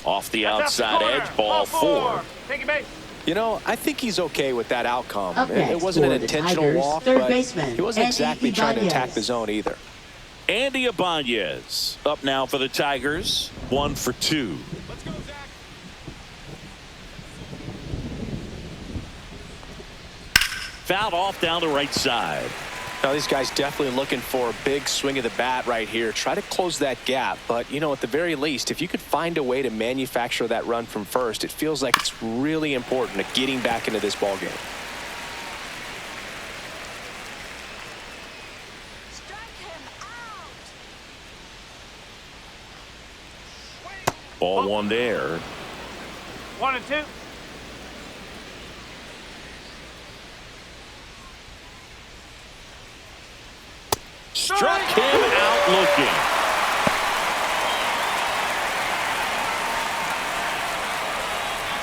Speaker 1: Off the
Speaker 3: That's
Speaker 1: outside
Speaker 3: out the corner.
Speaker 1: edge, ball 4.
Speaker 3: Take a base.
Speaker 5: You know, I think he's okay with that outcome.
Speaker 4: Up
Speaker 5: It
Speaker 4: next
Speaker 5: wasn't an
Speaker 4: for the
Speaker 5: intentional
Speaker 4: Tigers,
Speaker 5: walk,
Speaker 4: third
Speaker 5: but
Speaker 4: baseman,
Speaker 5: he wasn't
Speaker 4: Andy
Speaker 5: exactly trying to attack
Speaker 4: Ibanez.
Speaker 5: the zone either.
Speaker 1: Andy Ibanez up now for the Tigers. 1 for 2.
Speaker 3: Let's go, Zach.
Speaker 1: Fouled off down the right side.
Speaker 5: Now, these guys definitely looking for a big swing of the bat right here. Try to close that gap. But, you know, at the very least, if you could find a way to manufacture that run from first, it feels like it's really important to getting back into this ball game.
Speaker 6: Strike him out.
Speaker 1: Ball 1 there.
Speaker 3: 1 and 2.
Speaker 1: Struck him out looking.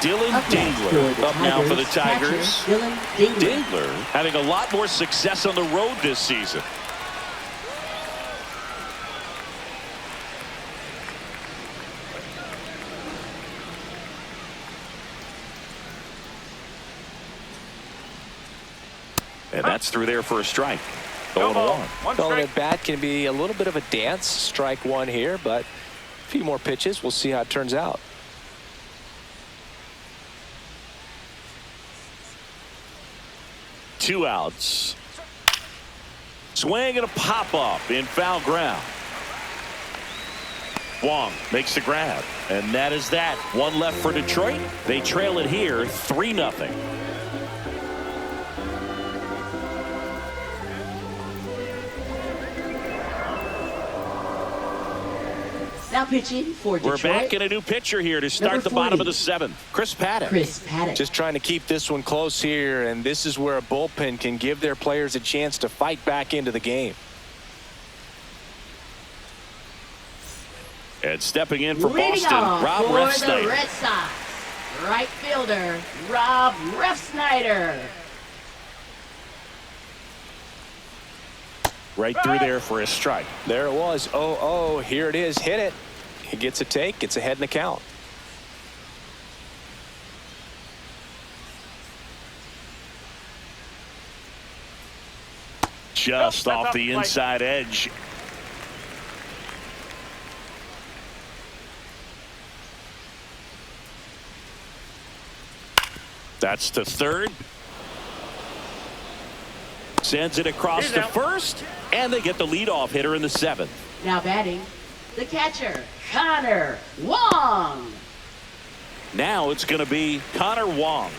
Speaker 1: Dylan
Speaker 4: Up next for
Speaker 1: Dingler
Speaker 4: the
Speaker 1: up now for the
Speaker 4: Tigers,
Speaker 1: Tigers.
Speaker 4: catcher, Dylan Dingler.
Speaker 1: Dingler having a lot more success on the road this season. And that's through there for a strike.
Speaker 3: No
Speaker 1: Going
Speaker 3: ball,
Speaker 1: along.
Speaker 3: 1
Speaker 5: Going
Speaker 3: strike.
Speaker 5: at bat can be a little bit of a dance. Strike 1 here, but a few more pitches. We'll see how it turns out.
Speaker 1: Two outs. Swing and a pop up in foul ground. Wong makes the grab, and that is that. 1 left for Detroit. They trail it here 3-0.
Speaker 4: Now pitching for
Speaker 1: We're
Speaker 4: Detroit.
Speaker 1: back in a new pitcher here to start
Speaker 4: Number
Speaker 1: the bottom
Speaker 4: 40.
Speaker 1: of the 7th. Chris Paddock.
Speaker 4: Chris Paddock.
Speaker 5: Just trying to keep this one close here, and this is where a bullpen can give their players a chance to fight back into the game.
Speaker 1: And stepping in for
Speaker 4: Leading
Speaker 1: Boston,
Speaker 4: off
Speaker 1: Rob
Speaker 4: for the
Speaker 1: Refsnyder.
Speaker 4: Red Sox, right fielder Rob Refsnyder.
Speaker 1: Right through there for a strike.
Speaker 5: There it was. 0-0. Here it is. Hit it. He gets a take, gets ahead in the count.
Speaker 1: Just
Speaker 3: Nope,
Speaker 1: off
Speaker 3: that's
Speaker 1: the
Speaker 3: off the
Speaker 1: inside edge. That's to third. Sends it across
Speaker 3: He's
Speaker 1: to
Speaker 3: out.
Speaker 1: first, and they get the leadoff hitter in the 7th.
Speaker 4: Now batting, the catcher, Connor Wong.
Speaker 1: Now it's going to be Connor Wong.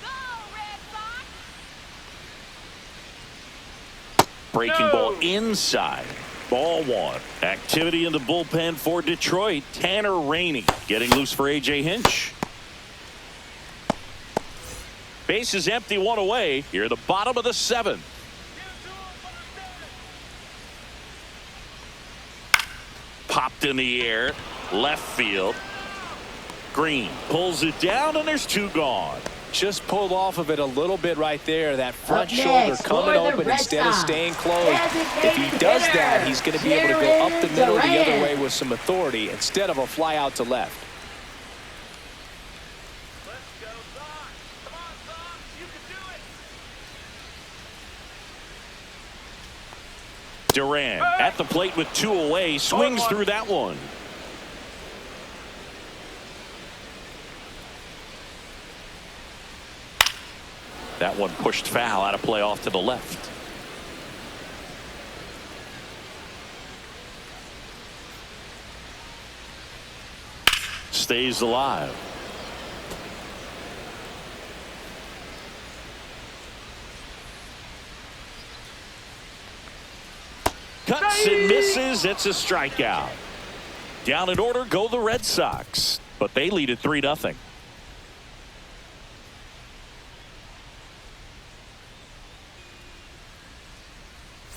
Speaker 6: Go, Red Sox!
Speaker 1: Breaking
Speaker 3: No.
Speaker 1: ball inside. Ball 1. Activity in the bullpen for Detroit. Tanner Rainey getting loose for A.J. Hinch. Base is empty, 1 away. Here at the bottom of the 7th. Popped in the air. Left field. Green pulls it down, and there's 2 gone.
Speaker 5: Just pulled off of it a little bit right there. That front
Speaker 4: Up
Speaker 5: shoulder
Speaker 4: next
Speaker 5: coming
Speaker 4: for the
Speaker 5: open
Speaker 4: Red
Speaker 5: instead of
Speaker 4: Sox,
Speaker 5: staying closed. If he
Speaker 4: designated
Speaker 5: does
Speaker 4: hitter,
Speaker 5: that, he's going to be able to go up the
Speaker 4: Jared
Speaker 5: middle the other
Speaker 4: Durant.
Speaker 5: way with some authority instead of a fly out to left.
Speaker 3: Let's go, Sox. Come on, Sox. You can do it.
Speaker 1: Durant at the plate with 2 away. Swings
Speaker 3: 0-1.
Speaker 1: through that one. That one pushed foul, out of play off to the left. Stays alive. Cuts and misses. It's a strikeout. Down in order go the Red Sox, but they lead at 3-0.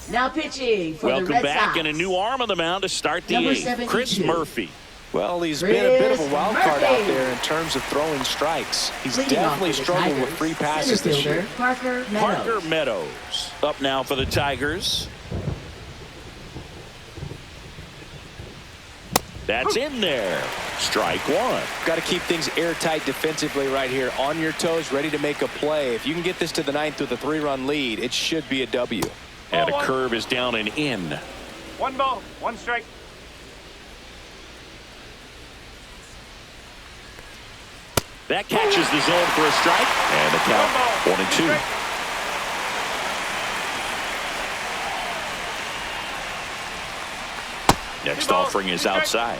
Speaker 4: Now pitching for the
Speaker 1: Welcome
Speaker 4: Red
Speaker 1: back,
Speaker 4: Sox.
Speaker 1: and a new arm on the mound to start the
Speaker 4: Number
Speaker 1: 8th.
Speaker 4: 72.
Speaker 1: Chris Murphy.
Speaker 5: Well, he's been a bit of a
Speaker 4: Chris
Speaker 5: wild card out
Speaker 4: Murphy.
Speaker 5: there in terms of throwing strikes. He's
Speaker 4: Leading off
Speaker 5: definitely
Speaker 4: for the
Speaker 5: struggled with
Speaker 4: Tigers,
Speaker 5: free passes this
Speaker 4: center
Speaker 5: year.
Speaker 4: fielder, Parker Meadows.
Speaker 1: Parker Meadows up now for the Tigers. That's in there. Strike 1.
Speaker 5: Got to keep things airtight defensively right here. On your toes, ready to make a play. If you can get this to the 9th with a 3-run lead, it should be a W.
Speaker 1: And a
Speaker 3: 0-1.
Speaker 1: curve is down and in.
Speaker 3: 1 ball, 1 strike.
Speaker 1: That catches the zone for a strike. And the count 1-2. Next offering is outside.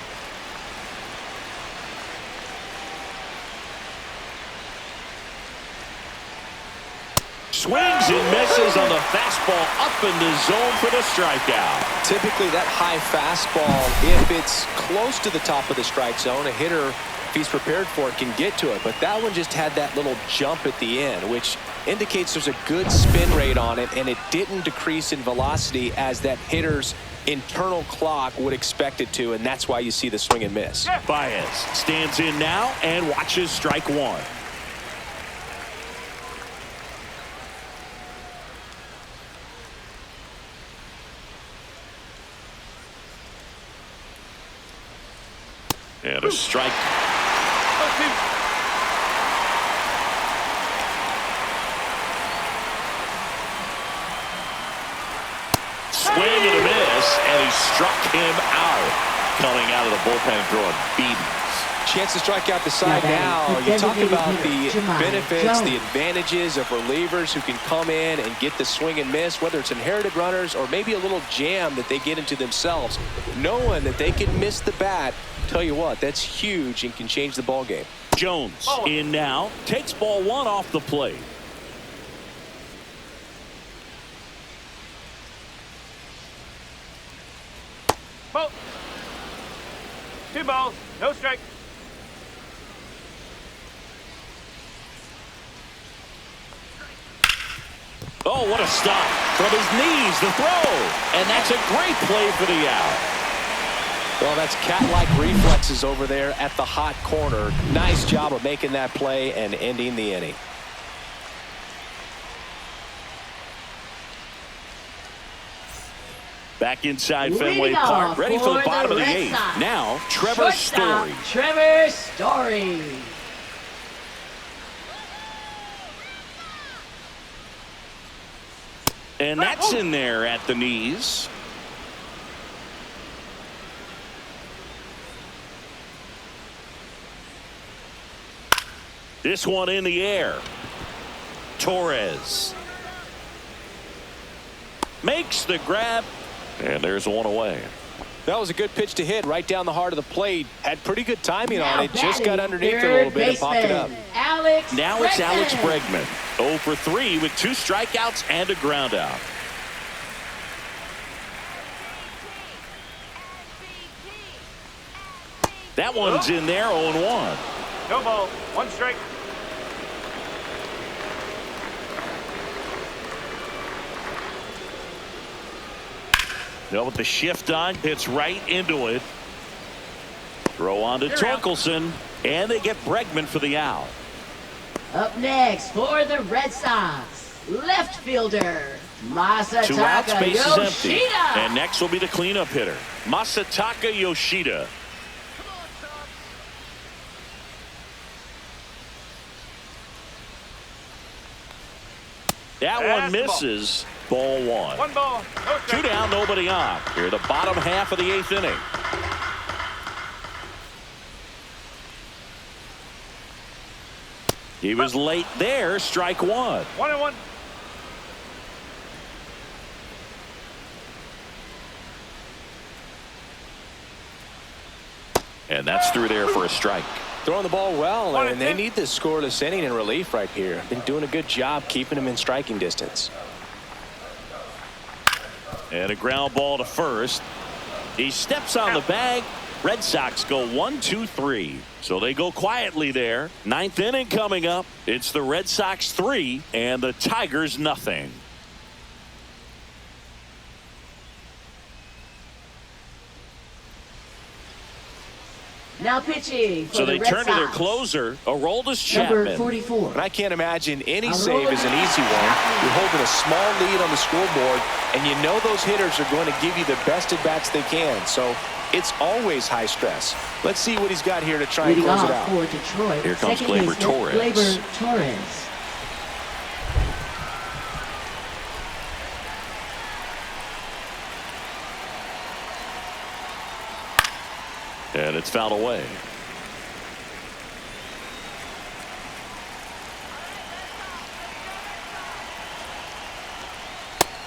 Speaker 1: Swings and misses on the fastball up in the zone for the strikeout.
Speaker 5: Typically, that high fastball, if it's close to the top of the strike zone, a hitter, if he's prepared for it, can get to it. But that one just had that little jump at the end, which indicates there's a good spin rate on it, and it didn't decrease in velocity as that hitter's internal clock would expect it to, and that's why you see the swing and miss.
Speaker 1: Baez stands in now and watches strike 1. And a strike. Swing and a miss, and he struck him out. Coming out of the bullpen throwing beatings.
Speaker 5: Chance to strike out the side
Speaker 4: Now,
Speaker 5: now. You talk
Speaker 4: designated
Speaker 5: about
Speaker 4: hitter,
Speaker 5: the
Speaker 4: Jamai
Speaker 5: benefits,
Speaker 4: Jones.
Speaker 5: the advantages of relievers who can come in and get the swing and miss, whether it's inherited runners or maybe a little jam that they get into themselves. Knowing that they can miss the bat, tell you what, that's huge and can change the ball game.
Speaker 1: Jones in now, takes ball 1 off the plate.
Speaker 3: Ball. 2 balls, no strike.
Speaker 1: Oh, what a stop. From his knees, the throw. And that's a great play for the out.
Speaker 5: Well, that's cat-like reflexes over there at the hot corner. Nice job of making that play and ending the inning.
Speaker 1: Back inside
Speaker 4: Leading
Speaker 1: Fenway
Speaker 4: off
Speaker 1: Park, ready for the
Speaker 4: for
Speaker 1: bottom
Speaker 4: the
Speaker 1: of the
Speaker 4: Red
Speaker 1: 8th.
Speaker 4: Sox.
Speaker 1: Now, Trevor
Speaker 4: Shortstop,
Speaker 1: Story.
Speaker 4: Trevor Story.
Speaker 1: And that's in there at the knees. This one in the air. Torres makes the grab, and there's one away.
Speaker 2: That was a good pitch to hit right down the heart of the plate. Had pretty good timing
Speaker 4: Now
Speaker 2: on it. Just got
Speaker 4: batting,
Speaker 2: underneath it a
Speaker 4: third
Speaker 2: little bit and popped it up.
Speaker 4: baseman, Alex
Speaker 1: Now it's Alex
Speaker 4: Bregman.
Speaker 1: Bregman. 0 for 3 with 2 strikeouts and a ground out. That one's in there, 0-1.
Speaker 3: No ball. 1 strike.
Speaker 1: Now with the shift on, hits right into it. Throw on to Torkelson, and they get Bregman for the out.
Speaker 4: Up next for the Red Sox, left fielder,
Speaker 1: 2 outs,
Speaker 4: Masataka
Speaker 1: base is empty.
Speaker 4: Yoshida.
Speaker 1: And next will be the cleanup hitter, Masataka Yoshida. That one misses. Ball 1.
Speaker 3: 1 ball. No
Speaker 1: 2
Speaker 3: strike.
Speaker 1: down, nobody on. Here, the bottom half of the 8th inning. He was late there. Strike 1.
Speaker 3: 1-1.
Speaker 1: And that's through there for a strike.
Speaker 2: Throwing the ball well,
Speaker 3: 1
Speaker 2: and they
Speaker 3: 2.
Speaker 2: need this scoreless inning in relief right here. Been doing a good job keeping them in striking distance.
Speaker 1: And a ground ball to first. He steps on the bag. Red Sox go 1-2-3. So they go quietly there. 9th inning coming up. It's the Red Sox 3 and the Tigers nothing.
Speaker 4: Now pitching for
Speaker 1: So
Speaker 4: the
Speaker 1: they
Speaker 4: Red
Speaker 1: turn to their
Speaker 4: Sox,
Speaker 1: closer, Aroldis
Speaker 4: number
Speaker 1: Chapman.
Speaker 4: 44.
Speaker 2: And I can't imagine any save is an easy one. You're holding a small lead on the scoreboard, and you know those hitters are going to give you the best at-bats they can. So it's always high stress. Let's see what he's got here to try and
Speaker 4: Leading
Speaker 2: close
Speaker 4: off
Speaker 2: it out.
Speaker 4: for Detroit,
Speaker 1: Here comes
Speaker 4: second
Speaker 1: Gleyber
Speaker 4: baseman,
Speaker 1: Torres.
Speaker 4: Gleyber Torres.
Speaker 1: And it's fouled away.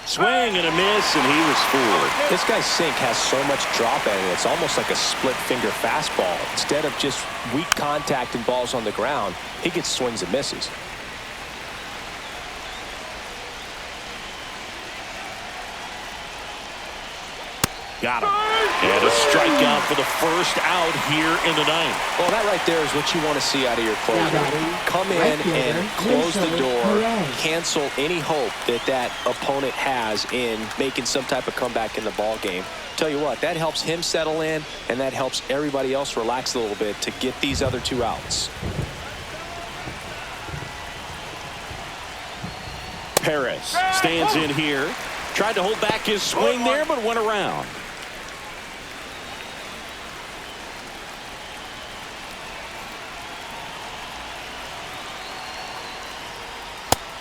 Speaker 1: Swing and a miss, and he was fooled.
Speaker 2: This guy's sink has so much drop in it. It's almost like a split finger fastball. Instead of just weak contact and balls on the ground, he gets swings and misses.
Speaker 1: Got him. And a strikeout for the first out here in the 9th.
Speaker 2: Well, that right there is what you want to see out of your closer.
Speaker 4: Now batting,
Speaker 2: Come in
Speaker 4: right fielder,
Speaker 2: and close the
Speaker 4: Winslow
Speaker 2: door,
Speaker 4: Perez.
Speaker 2: cancel any hope that that opponent has in making some type of comeback in the ball game. Tell you what, that helps him settle in, and that helps everybody else relax a little bit to get these other 2 outs.
Speaker 1: Perez stands in here. Tried to hold back his swing there, but went around.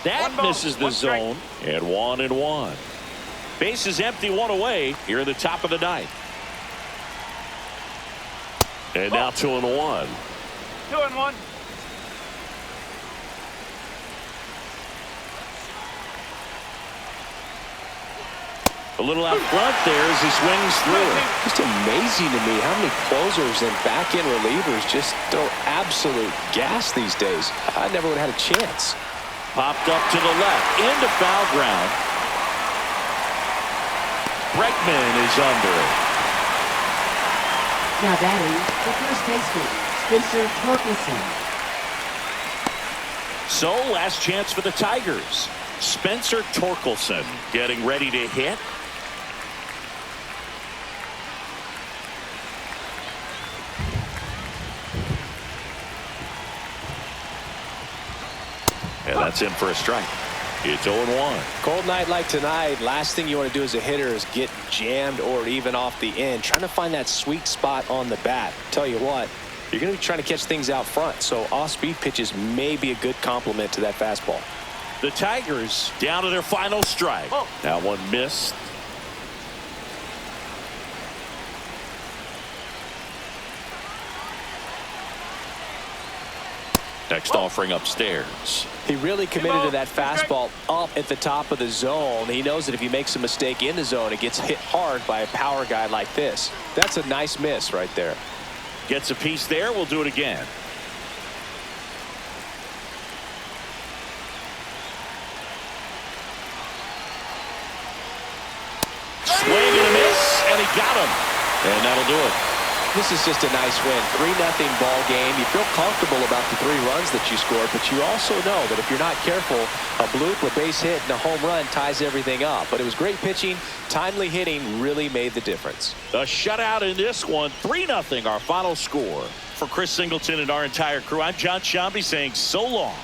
Speaker 1: That misses the zone. And 1-1. Base is empty, 1 away here at the top of the 9th. And now 2-1.
Speaker 3: 2-1.
Speaker 1: A little out front there as he swings through it.
Speaker 2: Just amazing to me how many closers and back-end relievers just throw absolute gas these days. I never would have had a chance.
Speaker 1: Popped up to the left into foul ground. Bregman is under it.
Speaker 4: Now batting, the first baseman, Spencer Torkelson.
Speaker 1: So last chance for the Tigers. Spencer Torkelson getting ready to hit. And that's in for a strike. It's 0-1.
Speaker 2: Cold night like tonight, last thing you want to do as a hitter is get jammed or even off the end. Trying to find that sweet spot on the bat. Tell you what, you're going to be trying to catch things out front, so off-speed pitches may be a good complement to that fastball.
Speaker 1: The Tigers down to their final strike. That one missed. Next offering upstairs.
Speaker 2: He really committed to that fastball up at the top of the zone. He knows that if he makes a mistake in the zone, it gets hit hard by a power guy like this. That's a nice miss right there.
Speaker 1: Gets a piece there. We'll do it again. Swing and a miss, and he got him. And that'll do it.
Speaker 2: This is just a nice win. 3-0 ball game. You feel comfortable about the 3 runs that you scored, but you also know that if you're not careful, a bloop, a base hit, and a home run ties everything up. But it was great pitching. Timely hitting really made the difference.
Speaker 1: A shutout in this one. 3-0 our final score. For Chris Singleton and our entire crew, I'm John Shambi saying so long.